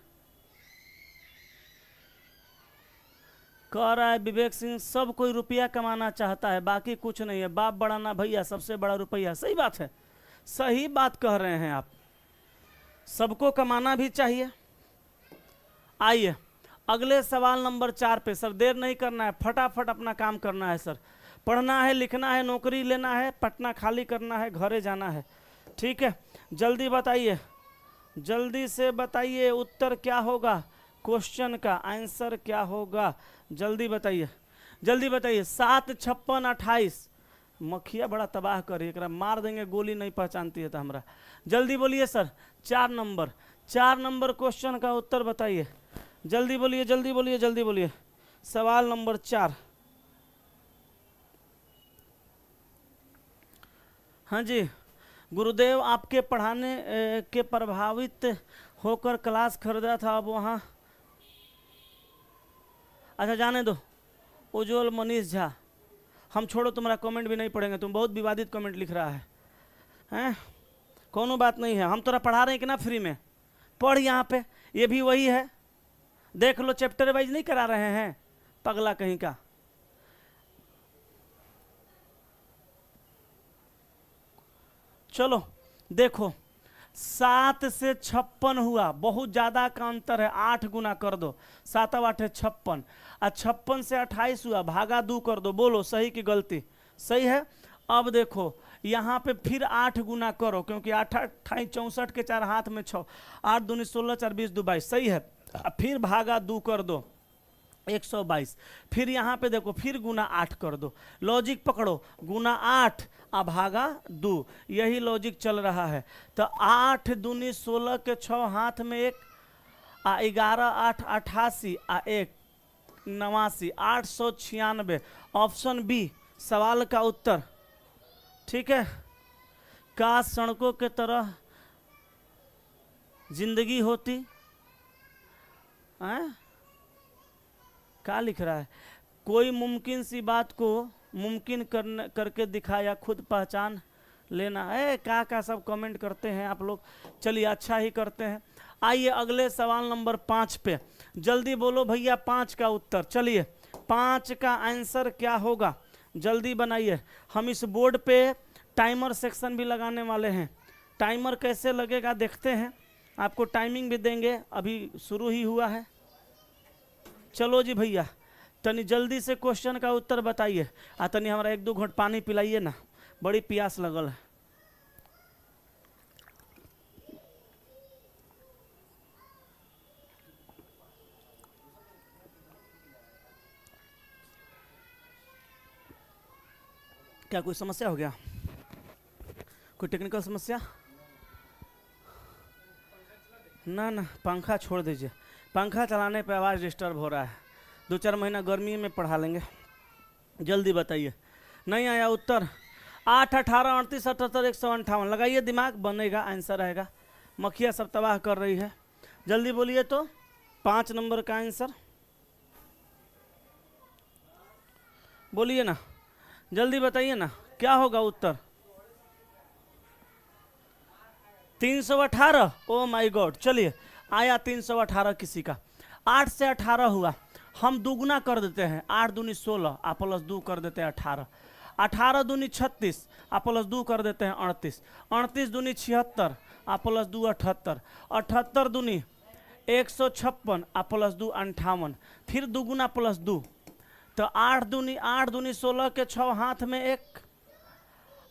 कह रहा है विवेक सिंह। सब कोई रुपया कमाना चाहता है, बाकी कुछ नहीं है, बाप बड़ा ना भैया, सबसे बड़ा रुपया। सही बात है, सही बात कह रहे हैं आप, सबको कमाना भी चाहिए। आइए अगले सवाल नंबर 4 पे। सर देर नहीं करना है, फटाफट अपना काम करना है सर, पढ़ना है, लिखना है, नौकरी लेना है, पटना खाली करना है, घरे जाना है, ठीक है? जल्दी बताइए, जल्दी से बताइए उत्तर क्या होगा, क्वेश्चन का आंसर क्या होगा, जल्दी बताइए, जल्दी बताइए। 7 56 28। मक्खिया बड़ा तबाह कर, एक मार देंगे, गोली नहीं पहचानती है तो हमरा। जल्दी बोलिए सर, 4 नंबर क्वेश्चन का उत्तर बताइए, जल्दी बोलिए, जल्दी बोलिए, जल्दी बोलिए। सवाल नंबर 4। हाँ जी गुरुदेव, आपके पढ़ाने के प्रभावित होकर क्लास खरीदा था, अब वहाँ। अच्छा जाने दो, उज्जवल मनीष झा, हम छोड़ो, तुम्हारा कमेंट भी नहीं पढ़ेंगे, तुम बहुत विवादित कमेंट लिख रहा है, हैं? कोनो बात नहीं है, हम तोरा पढ़ा रहे हैं कि ना फ्री में, पढ़ यहाँ पे, ये भी वही है, देख लो, चैप्टर वाइज नहीं करा रहे हैं, पगला कहीं का। चलो देखो, 7 से 56 हुआ, बहुत ज्यादा का अंतर है, 8 गुना कर दो, 7 8 56, और 56 से 28 हुआ, भागा 2 कर दो। बोलो सही की गलती? सही है। अब देखो यहाँ पे फिर 8 गुना करो, क्योंकि 8 28 64 के 4 हाथ में 6, 8 दूनी 16 4 20 2 22, सही है। फिर भागा 2 कर दो, 122। फिर यहाँ पे देखो, फिर गुना 8 कर दो, लॉजिक पकड़ो, गुना 8 आ भागा 2, यही लॉजिक चल रहा है। तो 8 दूनी 16 के 6 हाथ में 1, आ 11 8 88, आ 1 89, 896। ऑप्शन बी सवाल का उत्तर, ठीक है? काश सड़कों के तरह जिंदगी होती, हैं? क्या लिख रहा है? कोई मुमकिन सी बात को मुमकिन करके दिखाया, खुद पहचान लेना। का सब कमेंट करते हैं आप लोग, चलिए अच्छा ही करते हैं। आइए अगले सवाल नंबर 5 पे जल्दी बोलो भैया 5 का उत्तर। चलिए 5 का आंसर क्या होगा, जल्दी बनाइए। हम इस बोर्ड पे टाइमर सेक्शन भी लगाने वाले हैं। टाइमर कैसे लगेगा देखते हैं, आपको टाइमिंग भी देंगे, अभी शुरू ही हुआ है। चलो जी भैया तनी जल्दी से क्वेश्चन का उत्तर बताइए। तनी हमारा 1-2 घूंट पानी पिलाइए ना, बड़ी प्यास लगल है। क्या कोई समस्या हो गया, कोई टेक्निकल समस्या? ना ना पंखा छोड़ दीजिए, पंखा चलाने पे आवाज़ डिस्टर्ब हो रहा है। 2-4 महीना गर्मी में पढ़ा लेंगे। जल्दी बताइए, नहीं आया उत्तर? 8, 18, 38, 78, 158 लगाइए, दिमाग बनेगा, आंसर आएगा। मक्खियाँ सब तबाह कर रही है, जल्दी बोलिए। तो 5 नंबर का आंसर बोलिए ना, जल्दी बताइए ना, क्या होगा उत्तर? 318। ओ माय गॉड, चलिए आया 318 किसी का। 8 से 18 हुआ, हम दुगुना कर देते हैं। 8 दूनी 16, आप प्लस 2 कर देते हैं 18। 18 दूनी 36, आप प्लस 2 कर देते हैं 38। 38 दूनी 76, आप प्लस 2 78। 78 दूनी 156, आप प्लस 2 58। फिर दुगुना प्लस 2, तो 8 दूनी 16 के 6 हाथ में 1।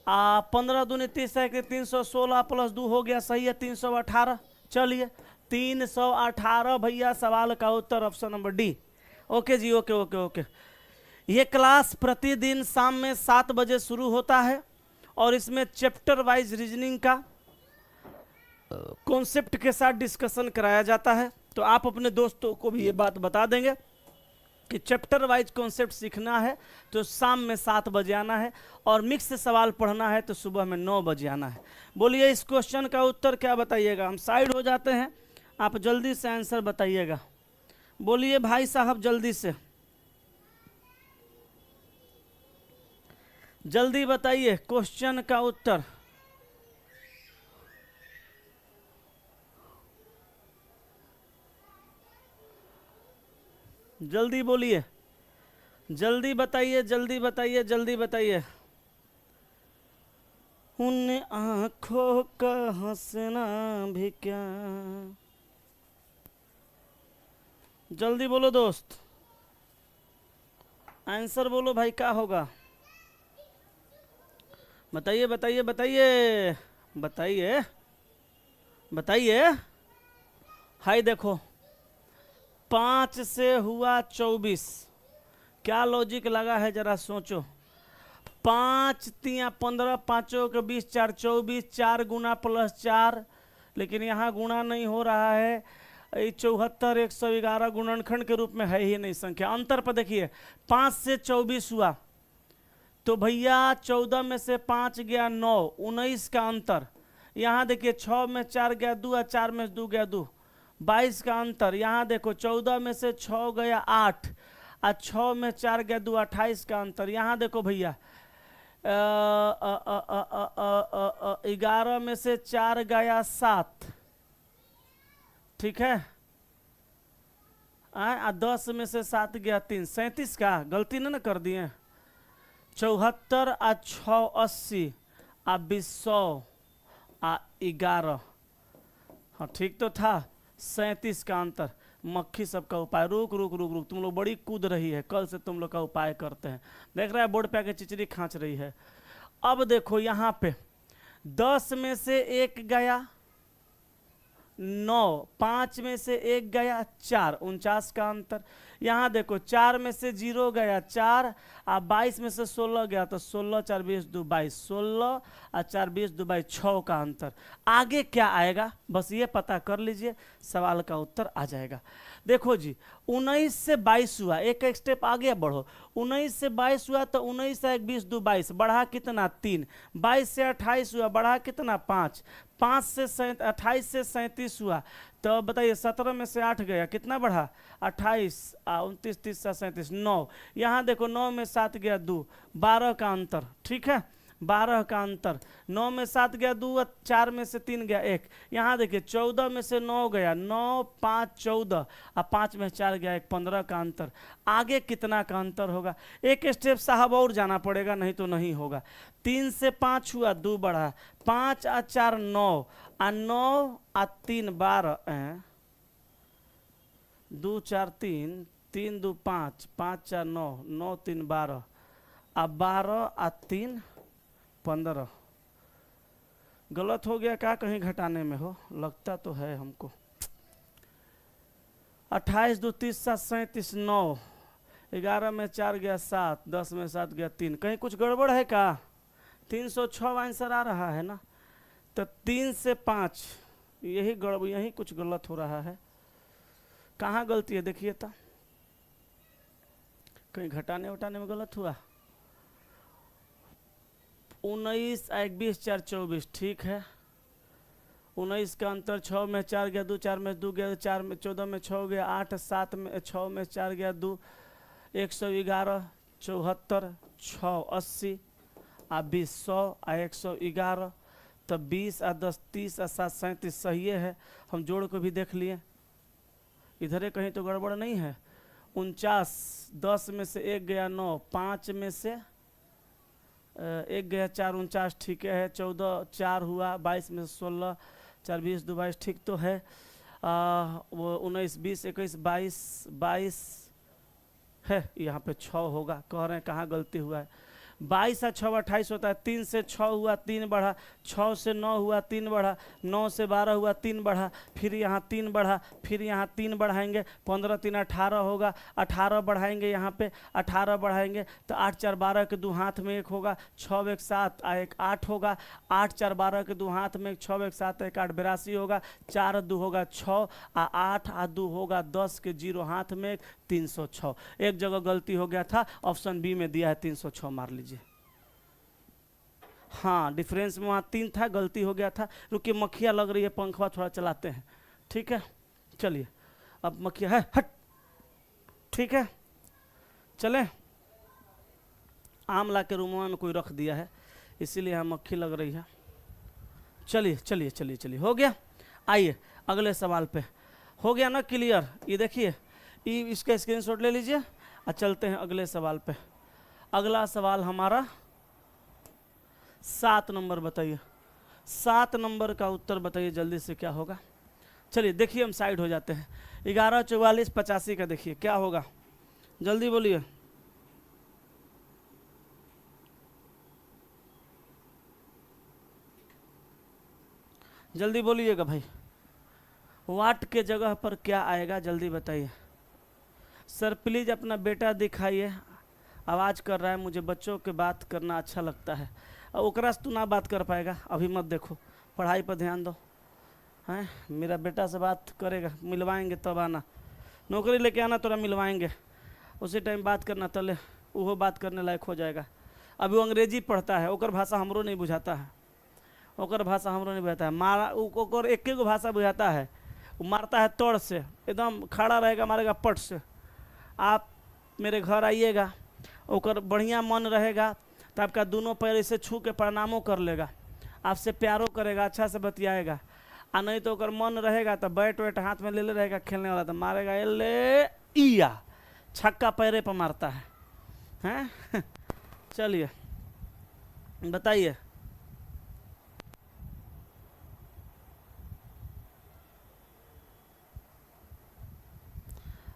15 दूनी 30 है कि 316 प्लस 2 हो गया, सही है 318। चलिए 318 भैया सवाल का उत्तर ऑप्शन नंबर डी। ओके जी, ओके ओके ओके। ये क्लास प्रतिदिन शाम में 7 बजे शुरू होता है और इसमें चैप्टर वाइज रीजनिंग का कॉन्सेप्ट के साथ डिस्कशन कराया जाता है। तो आप अपने दोस्तों को भी ये बात बता देंगे कि चैप्टर वाइज कॉन्सेप्ट सीखना है तो शाम में 7 बजे आना है, और मिक्स से सवाल पढ़ना है तो सुबह में 9 बजे आना है। बोलिए इस क्वेश्चन का उत्तर क्या बताइएगा। हम साइड हो जाते हैं, आप जल्दी से आंसर बताइएगा। बोलिए भाई साहब जल्दी से, जल्दी बताइए क्वेश्चन का उत्तर। जल्दी बोलिए, जल्दी बताइए, जल्दी बताइए, जल्दी बताइए। उन आंखों का हंसना भी क्या, जल्दी बोलो दोस्त, आंसर बोलो भाई, क्या होगा बताइए बताइए बताइए बताइए बताइए। हाय देखो 5 से हुआ 24, क्या लॉजिक लगा है जरा सोचो। 5 तिया 15, 5 के 20, 4 24, 4 गुना प्लस 4, लेकिन यहाँ गुणा नहीं हो रहा है। 74 111 गुणनखंड के रूप में है ही नहीं संख्या। अंतर पर देखिए 5 से 24 हुआ तो भैया 14 में से 5 गया 9, 19 का अंतर। यहाँ देखिए 6 में 4 गया 2, 4 में 2 गया 2, 22 का अंतर। यहाँ देखो 14 में से 6 गया 8, 6 में 4 गया 2, 28 का अंतर। यहाँ देखो भैया 11 में से 4 गया 7, ठीक है। 10 में से 7 गया 3, 37 का गलती ना कर दिए। 74 6 80, 20 100, 11, हाँ ठीक तो था। 37 का अंतर। मक्खी सबका उपाय, रुक रुक रुक रुक, तुम लोग बड़ी कूद रही है, कल से तुम लोग का उपाय करते हैं। देख रहा है बोर्ड पे आके चिचरी खांच रही है। अब देखो यहाँ पे 10 में से 1 गया 9, 5 में से 1 गया 4, 49 का अंतर। यहाँ देखो 4 में से 0 गया 4, 22 में से 16 गया तो 16, 4 20 2 22, 16 और 4 20 2 22, 6 का अंतर। आगे क्या आएगा बस ये पता कर लीजिए, सवाल का उत्तर आ जाएगा। देखो जी 19 से 22 हुआ, एक स्टेप आगे बढ़ो। 19 से 22 हुआ तो 19 से 21 दो 22, बढ़ा कितना 3, 22 से 28 हुआ, बढ़ा कितना 5, 5 से 28 से 37 हुआ, तो बताइए 17 में से 8 गया, कितना बढ़ा 28, 29, 30, 37, 9, यहाँ देखो 9 में 7 गया 2, 12 का अंतर, ठीक है 12 का अंतर, 9 में 7 गया 2, 4 में से 3 गया 1, यहाँ देखिए 14 में से 9 गया, 9 5 14, अब 5 में 4 गया 1, 15 का अंतर। आगे कितना का अंतर होगा, एक स्टेप साहब और जाना पड़ेगा, नहीं तो नहीं होगा। 3 से 5 हुआ 2 बढ़ा, 5 और 4 9, 9 और 3 12, 2 4 3, 3 2 5, 5 4 9, 9 3 12, अब 12 और 3 15। गलत हो गया क्या, कहीं घटाने में हो, लगता तो है हमको। 28 2 30 7 37 9, 11 में 4 गया 7, 10 में 7 गया 3, कहीं कुछ गड़बड़ है क्या, 306 आंसर आ रहा है ना, तो 3 से 5 यही गड़बड़, यही कुछ गलत हो रहा है, कहाँ गलती है देखिए तो, कहीं घटाने उठाने में गलत हुआ। 19 21 4 24, ठीक है 19 का अंतर, 6 में 4 गया 2, 4 में 2 गया 4 में 14 में 6 गया 8, 7 में 6 में 4 गया 2, 111, 74, 6 80, 20 100, 111, तब 20 और 10 30 और 7 37 सही है, हम जोड़ को भी देख लिए, इधर कहीं तो गड़बड़ नहीं है। 49, 10 में से 1 गया 9, 5 में से 1 गया 4, 49 ठीक है, 14 4 हुआ, 22 में से 16, 4 20 2 22 ठीक तो है, वो 19 20 21 22 22 है, यहाँ पे 6 होगा, कह रहे हैं कहाँ गलती हुआ है। 22 और 6 28 होता है, 3 से 6 हुआ 3 बढ़ा, 6 से 9 हुआ 3 बढ़ा, 9 से 12 हुआ 3 बढ़ा, फिर यहाँ 3 बढ़ा, फिर यहाँ 3 बढ़ाएंगे, 15 3 18 होगा, 18 बढ़ाएंगे यहाँ पे, 18 बढ़ाएंगे तो 8 4 12 के 2 हाथ में 1 होगा, 6 1 7 1 8 होगा, 8 4 12 के 2 हाथ में 1, 6 1 7 1 8 82 होगा, 4 2 होगा 6, 8 और 2 होगा 10 के 0 हाथ में 306। एक जगह गलती हो गया था, ऑप्शन बी में दिया है 306, मार लीजिए। हाँ डिफरेंस में वहाँ 3 था, गलती हो गया था, रुकिए मक्खियाँ लग रही है, पंखा थोड़ा चलाते हैं, ठीक है चलिए, अब मक्खियाँ है हट, ठीक है चले, आम ला के रूम में कोई रख दिया है इसीलिए यहाँ मक्खी लग रही है। चलिए चलिए चलिए चलिए, हो गया, आइए अगले सवाल पे, हो गया ना क्लियर, ये देखिए इसका स्क्रीनशॉट ले लीजिए और चलते हैं अगले सवाल पे। अगला सवाल हमारा 7 नंबर, बताइए 7 नंबर का उत्तर बताइए जल्दी से क्या होगा। चलिए देखिए हम साइड हो जाते हैं, 11 44 85 का देखिए क्या होगा, जल्दी बोलिए। जल्दी बोलिएगा भाई, वाट के जगह पर क्या आएगा जल्दी बताइए। सर प्लीज़ अपना बेटा दिखाइए, आवाज़ कर रहा है, मुझे बच्चों के बात करना अच्छा लगता है, और ओकरा से तू ना बात कर पाएगा, अभी मत देखो, पढ़ाई पर ध्यान दो, हैं मेरा बेटा से बात करेगा, मिलवाएंगे तब आना, नौकरी लेके आना तोरा मिलवाएंगे, उसी टाइम बात करना, तले वो बात करने लायक हो जाएगा। अभी वो अंग्रेजी पढ़ता है, ओकर भाषा हमरो नहीं बुझाता है, ओकर भाषा हमरो नहीं बुझाता है, मारा ओकर एक गो भाषा बुझाता है, वो मारता है तोड़ से, एकदम खड़ा रहेगा मारेगा पट से। आप मेरे घर आइएगा, ओकर बढ़िया मन रहेगा तो आपका दोनों पैर इसे छू के प्रणामों कर लेगा, आपसे प्यारो करेगा, अच्छा से बतियाएगा, आ नहीं तो ओकर मन रहेगा तो बैट वैट हाथ में ले ले रहेगा खेलने वाला, तो मारेगा ए ले इया, छक्का पैरे पर मारता है, हैं चलिए बताइए।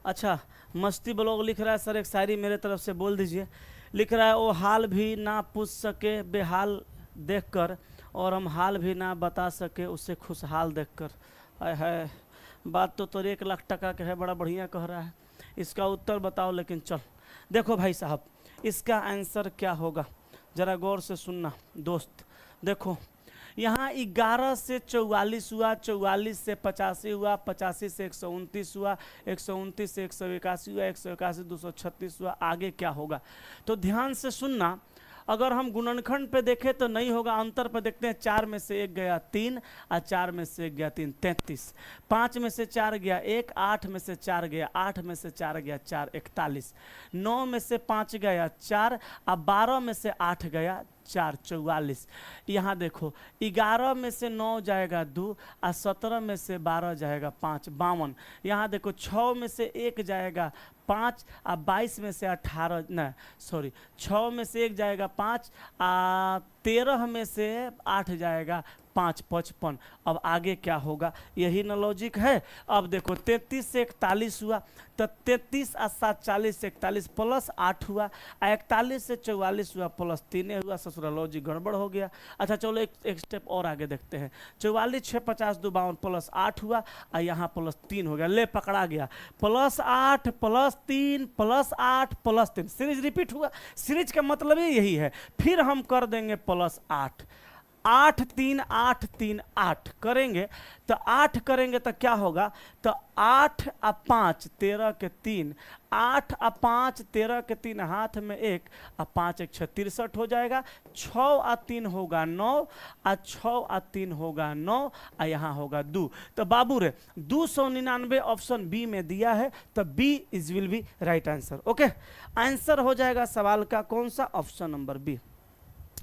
अच्छा मस्ती ब्लॉग लिख रहा है, सर एक शायरी मेरे तरफ से बोल दीजिए। लिख रहा है, वो हाल भी ना पूछ सके बेहाल देखकर, और हम हाल भी ना बता सके उसे खुशहाल देखकर। है बात तो 1 लाख टका के है, बड़ा बढ़िया कह रहा है, इसका उत्तर बताओ। लेकिन चल देखो भाई साहब, इसका आंसर क्या होगा, ज़रा गौर से सुनना दोस्त। देखो यहाँ 11 से 44 हुआ, 44 से 85 हुआ, 85 से 129 हुआ, 129 से 181 हुआ, 181 236 हुआ। आगे क्या होगा तो ध्यान से सुनना। अगर हम गुणनखंड पे देखें तो नहीं होगा, अंतर पे देखते हैं। 4 में से 1 गया 3 और 4 में से 1 गया 3, 33। 5 में से 4 गया 1, 8 में से 4 गया 8 में से 4 गया 4, 41। 9 में से 5 गया 4 और 12 में से 8 गया 4, 44। यहाँ देखो 11 में से 9 जाएगा 2 और 17 में से 12 जाएगा 5, 52। यहाँ देखो 6 में से 1 जाएगा 5 और 22 में से 18 न सॉरी 6 में से 1 जाएगा 5 और 13 में से 8 जाएगा 5, 55। अब आगे क्या होगा, यही न लॉजिक है। अब देखो 33 से 41 हुआ तो 33 और 7 40, 41 प्लस 8 हुआ, 41 से 44 हुआ प्लस 3 हुआ। ससुरा लॉजिक गड़बड़ हो गया। अच्छा चलो एक स्टेप और आगे देखते हैं। 44 6 50 2 52 प्लस 8 हुआ और यहाँ प्लस 3 हो गया। ले पकड़ा गया, plus 8 plus 3 plus 8 plus 3, series repeat हुआ। सीरीज का मतलब ही यही है। फिर हम कर देंगे प्लस 8, 8 3 8 3 8 करेंगे तो 8 करेंगे तो क्या होगा, तो 8 और 5 13 के 3, 8 और 5 13 के 3, हाथ में 1 और 5 1 6 63 हो जाएगा। 6 और 3 होगा 9 और 6 और 3 होगा 9 और यहाँ होगा 2। तो बाबू रे 299 ऑप्शन बी में दिया है, तो B is will be right answer. Okay, answer हो जाएगा सवाल का कौन सा, ऑप्शन नंबर बी।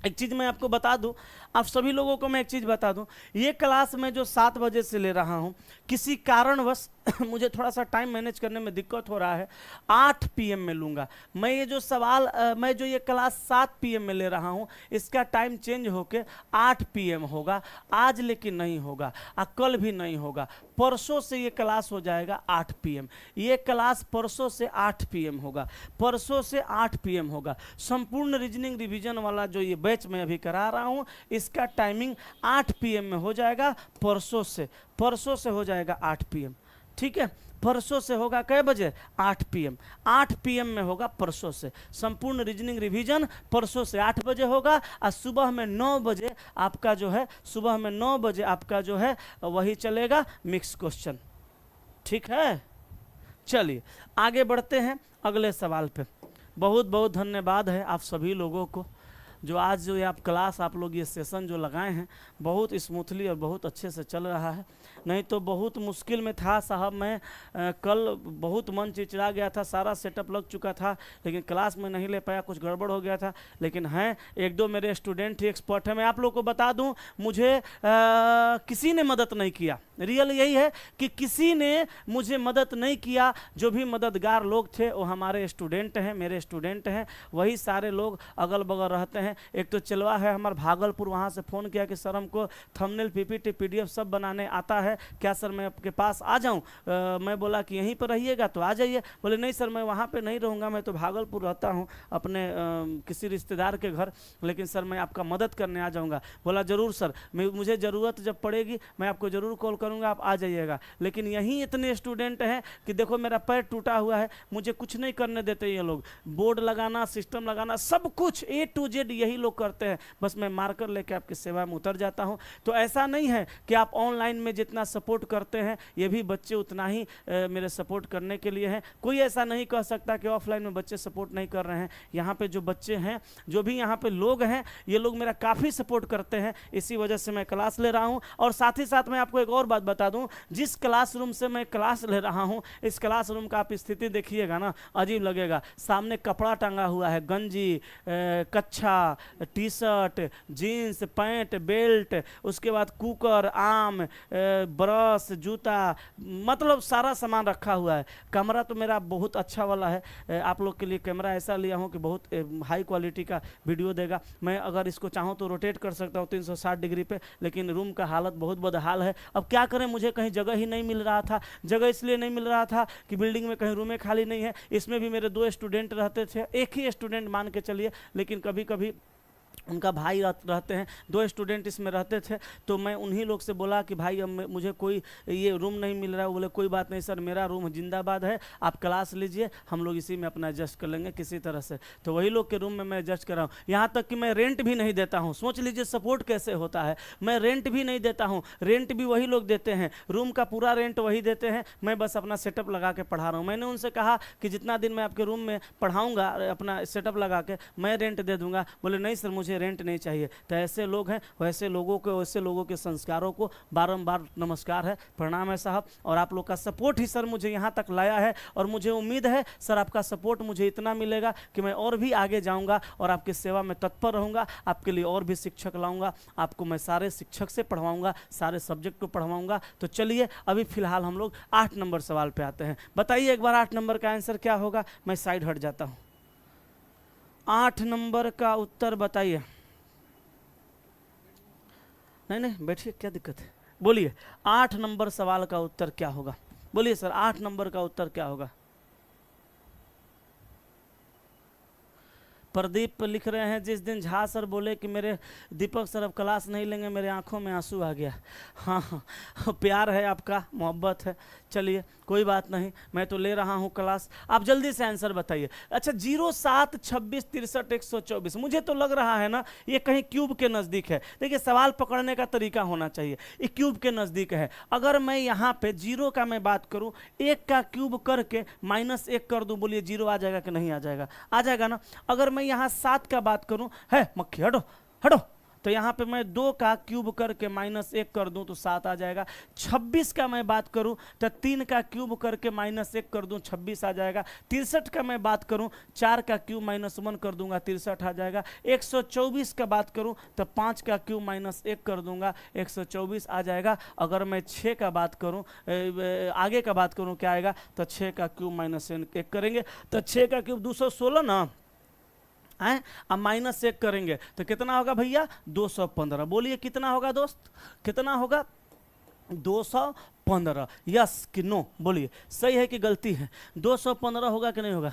एक चीज़ मैं आपको बता दूं, आप सभी लोगों को मैं एक चीज़ बता दूं, ये क्लास मैं जो 7 बजे से ले रहा हूं, किसी कारणवश मुझे थोड़ा सा टाइम मैनेज करने में दिक्कत हो रहा है, 8 PM में लूँगा मैं। ये जो सवाल मैं जो ये क्लास 7 PM में ले रहा हूँ, इसका टाइम चेंज होके 8 PM होगा आज, लेकिन नहीं होगा और कल भी नहीं होगा। परसों से ये क्लास हो जाएगा 8 PM। ये क्लास परसों से 8 PM होगा, परसों से 8 PM होगा। संपूर्ण रीजनिंग रिवीजन वाला जो ये बैच मैं अभी करा रहा हूँ, इसका टाइमिंग 8 PM में हो जाएगा। परसों से हो जाएगा 8 PM। ठीक है, परसों से होगा कै बजे, 8 PM। 8 PM में होगा परसों से। संपूर्ण रीजनिंग रिवीजन परसों से 8 बजे होगा और सुबह में 9 बजे आपका जो है, सुबह में 9 बजे आपका जो है वही चलेगा मिक्स क्वेश्चन। ठीक है, चलिए आगे बढ़ते हैं अगले सवाल पे। बहुत बहुत धन्यवाद है आप सभी लोगों को जो आज जो ये आप क्लास, आप लोग ये सेशन जो लगाए हैं, बहुत स्मूथली और बहुत अच्छे से चल रहा है। नहीं तो बहुत मुश्किल में था साहब मैं। कल बहुत मन चिड़चिड़ा गया था, सारा सेटअप लग चुका था लेकिन क्लास में नहीं ले पाया, कुछ गड़बड़ हो गया था। लेकिन हैं एक दो मेरे स्टूडेंट ही एक्सपर्ट हैं। मैं आप लोग को बता दूं, मुझे किसी ने मदद नहीं किया। रियल यही है कि किसी ने मुझे मदद नहीं किया। जो भी मददगार लोग थे वो हमारे स्टूडेंट हैं, मेरे स्टूडेंट हैं। वही सारे लोग अगल बगल रहते हैं। एक तो चलवा है हमारे भागलपुर, वहाँ से फ़ोन किया कि सर हमको थंबनेल PPT PDF सब बनाने आता है, क्या सर मैं आपके पास आ जाऊँ? मैं बोला कि यहीं पर रहिएगा तो आ जाइए। बोले नहीं सर मैं वहाँ पे नहीं रहूँगा, मैं तो भागलपुर रहता हूँ अपने किसी रिश्तेदार के घर, लेकिन सर मैं आपका मदद करने आ जाऊँगा। बोला ज़रूर सर, मुझे ज़रूरत जब पड़ेगी मैं आपको ज़रूर कॉल करूँगा, आप आ जाइएगा। लेकिन यहीं इतने स्टूडेंट हैं कि देखो मेरा पैर टूटा हुआ है, मुझे कुछ नहीं करने देते ये लोग। बोर्ड लगाना, सिस्टम लगाना, सब कुछ A to Z यही लोग करते हैं। बस मैं मार्कर लेके आपकी सेवा में उतर जाता हूँ। तो ऐसा नहीं है कि आप ऑनलाइन में जितना सपोर्ट करते हैं ये भी बच्चे उतना ही मेरे सपोर्ट करने के लिए हैं। कोई ऐसा नहीं कह सकता कि ऑफलाइन में बच्चे सपोर्ट नहीं कर रहे हैं। यहाँ पे जो बच्चे हैं, जो भी यहाँ पे लोग हैं, ये लोग मेरा काफ़ी सपोर्ट करते हैं। इसी वजह से मैं क्लास ले रहा हूँ। और साथ ही साथ मैं आपको एक और बात बता दूँ, जिस क्लासरूम से मैं क्लास ले रहा हूँ, इस क्लासरूम का आप स्थिति देखिएगा ना, अजीब लगेगा। सामने कपड़ा टंगा हुआ है, गंजी, कच्छा, टी-शर्ट, जीन्स, पैंट, बेल्ट, उसके बाद कुकर, आम, ब्रश, जूता, मतलब सारा सामान रखा हुआ है। कैमरा तो मेरा बहुत अच्छा वाला है। आप लोग के लिए कैमरा ऐसा लिया हूँ कि बहुत हाई क्वालिटी का वीडियो देगा। मैं अगर इसको चाहूँ तो रोटेट कर सकता हूँ 360 डिग्री पे, लेकिन रूम का हालत बहुत बदहाल है। अब क्या करें, मुझे कहीं जगह ही नहीं मिल रहा था। जगह इसलिए नहीं मिल रहा था कि बिल्डिंग में कहीं रूमें खाली नहीं है। इसमें भी मेरे 2 स्टूडेंट रहते थे, एक ही स्टूडेंट मान के चलिए, लेकिन कभी कभी उनका भाई रहते हैं, 2 स्टूडेंट इसमें रहते थे। तो मैं उन्हीं लोग से बोला कि भाई अब मुझे कोई ये रूम नहीं मिल रहा है। वो बोले कोई बात नहीं सर, मेरा रूम जिंदाबाद है, आप क्लास लीजिए, हम लोग इसी में अपना एडजस्ट कर लेंगे किसी तरह से। तो वही लोग के रूम में मैं एडजस्ट कर रहा हूँ। यहाँ तक कि मैं रेंट भी नहीं देता हूँ। सोच लीजिए सपोर्ट कैसे होता है। मैं रेंट भी नहीं देता हूँ, रेंट भी वही लोग देते हैं, रूम का पूरा रेंट वही देते हैं, मैं बस अपना सेटअप लगा के पढ़ा रहा हूँ। मैंने उनसे कहा कि जितना दिन मैं आपके रूम में पढ़ाऊँगा अपना सेटअप लगा के, मैं रेंट दे दूँगा। बोले नहीं सर, मुझे रेंट नहीं चाहिए। तो ऐसे लोग हैं, वैसे लोगों के संस्कारों को बारंबार नमस्कार है, प्रणाम है साहब। और आप लोग का सपोर्ट ही सर मुझे यहाँ तक लाया है, और मुझे उम्मीद है सर आपका सपोर्ट मुझे इतना मिलेगा कि मैं और भी आगे जाऊँगा और आपकी सेवा में तत्पर रहूँगा। आपके लिए और भी शिक्षक लाऊँगा, आपको मैं सारे शिक्षक से पढ़वाऊँगा, सारे सब्जेक्ट को पढ़वाऊँगा। तो चलिए अभी फ़िलहाल हम लोग 8 नंबर सवाल पे आते हैं। बताइए एक बार 8 नंबर का आंसर क्या होगा। मैं साइड हट जाता हूँ। 8 नंबर का उत्तर बताइए। नहीं बैठिए, क्या दिक्कत है, बोलिए 8 नंबर सवाल का उत्तर क्या होगा। बोलिए सर 8 नंबर का उत्तर क्या होगा। प्रदीप लिख रहे हैं जिस दिन झा सर बोले कि मेरे दीपक सर अब क्लास नहीं लेंगे, मेरे आंखों में आंसू आ गया। हाँ हाँ, प्यार है आपका, मोहब्बत है। चलिए कोई बात नहीं, मैं तो ले रहा हूँ क्लास। आप जल्दी से आंसर बताइए। अच्छा 07 26 63 124, मुझे तो लग रहा है ना ये कहीं क्यूब के नज़दीक है। देखिए सवाल पकड़ने का तरीका होना चाहिए, ये क्यूब के नज़दीक है। अगर मैं यहाँ पे 0 का मैं बात करूँ, 1 का क्यूब करके -1 कर दूँ, बोलिए 0 आ जाएगा कि नहीं आ जाएगा। आ जाएगा ना। अगर मैं यहाँ 7 का बात करूँ, है मक्खी हटो हटो, तो यहाँ पे मैं 2 का क्यूब करके -1 कर दूं तो 7 आ जाएगा। 26 का मैं बात करूं तो 3 का क्यूब करके -1 कर दूं 26 आ जाएगा। 63 का मैं बात करूं, 4 का क्यूब -1 कर दूंगा 63 आ जाएगा। 124 का बात करूं तो 5 का क्यूब -1 कर दूंगा 124 आ जाएगा। अगर मैं 6 का बात करूं, आगे का बात करूं क्या आएगा, तो 6 का क्यूब -1 करेंगे तो 6 का क्यूब 216 ना है। अब -1 करेंगे तो कितना होगा भैया, 215। बोलिए कितना होगा दोस्त, कितना होगा, 215। यस कि नो, बोलिए सही है कि गलती है। 215 होगा कि नहीं होगा।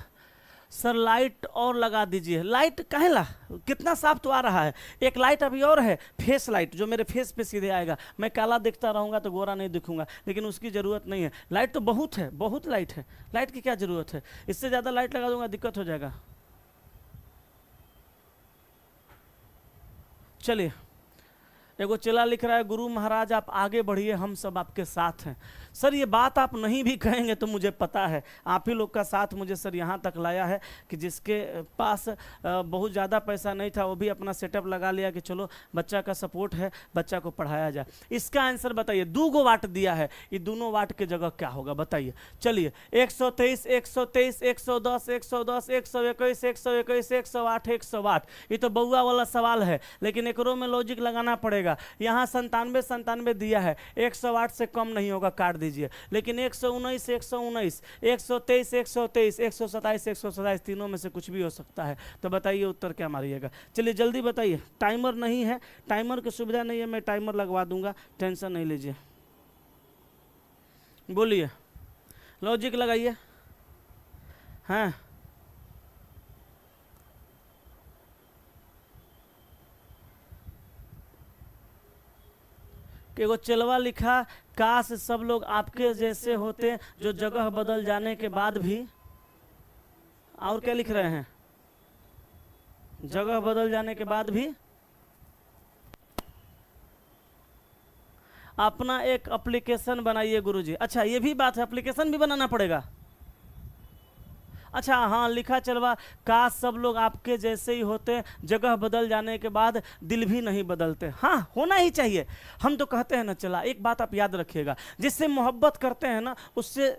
सर लाइट और लगा दीजिए। लाइट काहेला, कितना साफ तो आ रहा है। एक लाइट अभी और है, फेस लाइट, जो मेरे फेस पे सीधे आएगा। मैं काला दिखता रहूँगा तो गोरा नहीं दिखूंगा, लेकिन उसकी ज़रूरत नहीं है। लाइट तो बहुत है, बहुत लाइट है, लाइट की क्या ज़रूरत है। इससे ज़्यादा लाइट लगा दूंगा दिक्कत हो जाएगा। चलिए एगो चेला लिख रहा है, गुरु महाराज आप आगे बढ़िए, हम सब आपके साथ हैं। सर ये बात आप नहीं भी कहेंगे तो मुझे पता है, आप ही लोग का साथ मुझे सर यहाँ तक लाया है कि जिसके पास बहुत ज़्यादा पैसा नहीं था वो भी अपना सेटअप लगा लिया कि चलो बच्चा का सपोर्ट है, बच्चा को पढ़ाया जाए। इसका आंसर बताइए। 2 वाट दिया है, ये दोनों वाट की जगह क्या होगा बताइए। चलिए 123 123 110 110 121 121 108 108, ये तो बउआ वाला सवाल है, लेकिन एक में लॉजिक लगाना पड़ेगा। यहाँ 97 97 दिया है, 108 से कम नहीं होगा, काट दीजिए। लेकिन 119 119 123 123 127 127, तीनों में से कुछ भी हो सकता है। तो बताइए उत्तर क्या मारिएगा। चलिए जल्दी बताइए। टाइमर नहीं है, टाइमर की सुविधा नहीं है, मैं टाइमर लगवा दूंगा, टेंशन नहीं लीजिए। बोलिए, लॉजिक लगाइए। हाँ एगो चलवा लिखा, काश सब लोग आपके जैसे होते जो जगह बदल जाने के बाद भी। और क्या लिख रहे हैं, जगह बदल जाने के बाद भी अपना एक एप्लीकेशन बनाइए गुरुजी। अच्छा ये भी बात है, एप्लीकेशन भी बनाना पड़ेगा। अच्छा हाँ लिखा चलवा, काश सब लोग आपके जैसे ही होते, जगह बदल जाने के बाद दिल भी नहीं बदलते। हाँ होना ही चाहिए। हम तो कहते हैं ना चला, एक बात आप याद रखिएगा, जिससे मोहब्बत करते हैं ना उससे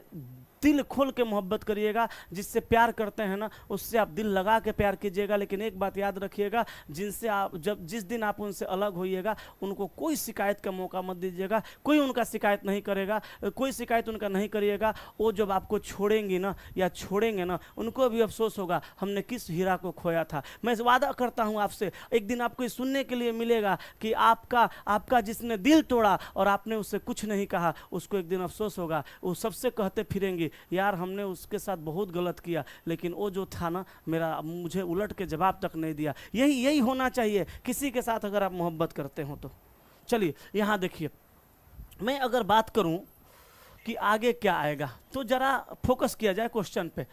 दिल खोल के मोहब्बत करिएगा, जिससे प्यार करते हैं ना उससे आप दिल लगा के प्यार कीजिएगा। लेकिन एक बात याद रखिएगा, जिनसे आप जिस दिन आप उनसे अलग होइएगा उनको कोई शिकायत का मौका मत दीजिएगा। कोई उनका शिकायत नहीं करेगा, कोई शिकायत उनका नहीं करिएगा। वो जब आपको छोड़ेंगी ना या छोड़ेंगे ना, उनको भी अफसोस होगा हमने किस हीरा को खोया था। मैं वादा करता हूँ आपसे, एक दिन आपको सुनने के लिए मिलेगा कि आपका जिसने दिल तोड़ा और आपने उससे कुछ नहीं कहा, उसको एक दिन अफसोस होगा। वो सबसे कहते फिरेंगी कि यार हमने उसके साथ बहुत गलत किया, लेकिन वो जो था ना मेरा, मुझे उलट के जवाब तक नहीं दिया। यही यही होना चाहिए किसी के साथ अगर आप मोहब्बत करते हो तो। चलिए यहाँ देखिए, मैं अगर बात करूं कि आगे क्या आएगा तो जरा फोकस किया जाए क्वेश्चन पे।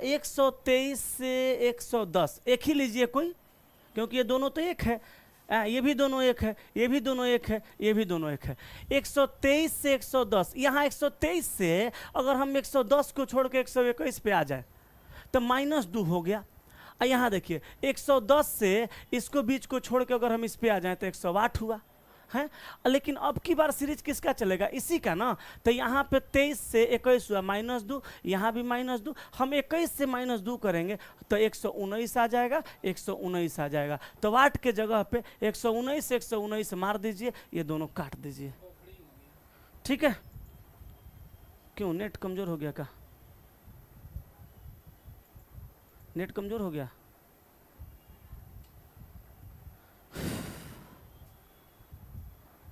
123 से 110 एक ही लीजिए कोई, क्योंकि ये दोनों तो एक है, ये भी दोनों एक है, ये भी दोनों एक है, ये भी दोनों एक है। 123 से 110, यहाँ 123 से अगर हम 110 को छोड़ के 121 पे आ जाए तो -2 हो गया। यहाँ देखिए 110 से इसको बीच को छोड़ के अगर हम इस पे आ जाए तो 108 हुआ है। लेकिन अब की बार सीरीज किसका चलेगा, इसी का ना। तो यहाँ पे 23 से 21 हुआ -2, यहाँ भी -2, हम 21 से -2 करेंगे तो 119 आ जाएगा, 119 आ जाएगा। तो वाट के जगह पे 119 से 119 मार दीजिए, ये दोनों काट दीजिए, ठीक है। क्यों नेट कमजोर हो गया क्या, नेट कमजोर हो गया?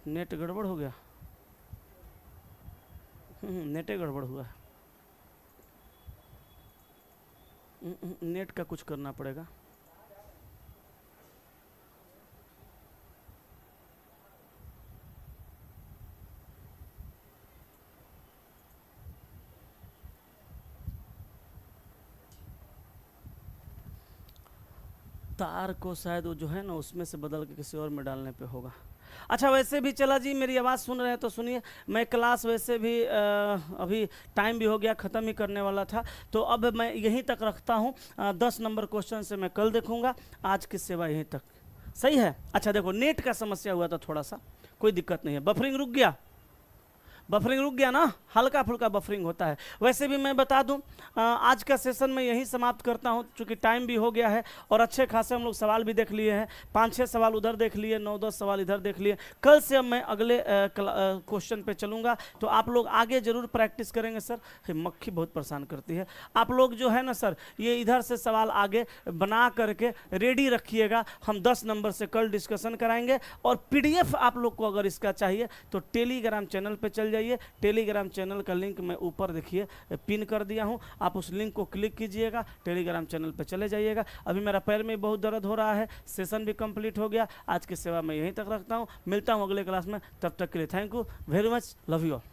नेट गड़बड़ हो गया? नेटे गड़बड़ हुआ है। नेट का कुछ करना पड़ेगा। तार को शायद वो जो है ना उसमें से बदल के किसी और में डालने पे होगा। अच्छा वैसे भी चला जी, मेरी आवाज़ सुन रहे हैं तो सुनिए, मैं क्लास वैसे भी अभी टाइम भी हो गया, ख़त्म ही करने वाला था, तो अब मैं यहीं तक रखता हूँ। 10 नंबर क्वेश्चन से मैं कल देखूँगा, आज की सेवा यहीं तक, सही है। अच्छा देखो, नेट का समस्या हुआ था थोड़ा सा, कोई दिक्कत नहीं है। बफरिंग रुक गया, बफरिंग रुक गया ना, हल्का फुल्का बफरिंग होता है। वैसे भी मैं बता दूं, आज का सेशन मैं यहीं समाप्त करता हूं, चूँकि टाइम भी हो गया है और अच्छे खासे हम लोग सवाल भी देख लिए हैं। 5-6 सवाल उधर देख लिए, 9-10 सवाल इधर देख लिए। कल से अब मैं अगले क्वेश्चन पे चलूँगा, तो आप लोग आगे ज़रूर प्रैक्टिस करेंगे। सर मक्खी बहुत परेशान करती है, आप लोग जो है ना सर, ये इधर से सवाल आगे बना करके रेडी रखिएगा। हम 10 नंबर से कल डिस्कशन कराएंगे, और PDF आप लोग को अगर इसका चाहिए तो टेलीग्राम चैनल पर चल जाइए। टेलीग्राम चैनल का लिंक मैं ऊपर देखिए पिन कर दिया हूं, आप उस लिंक को क्लिक कीजिएगा, टेलीग्राम चैनल पे चले जाइएगा। अभी मेरा पैर में बहुत दर्द हो रहा है, सेशन भी कंप्लीट हो गया। आज की सेवा मैं यहीं तक रखता हूं, मिलता हूं अगले क्लास में, तब तक के लिए thank you very much, love you all.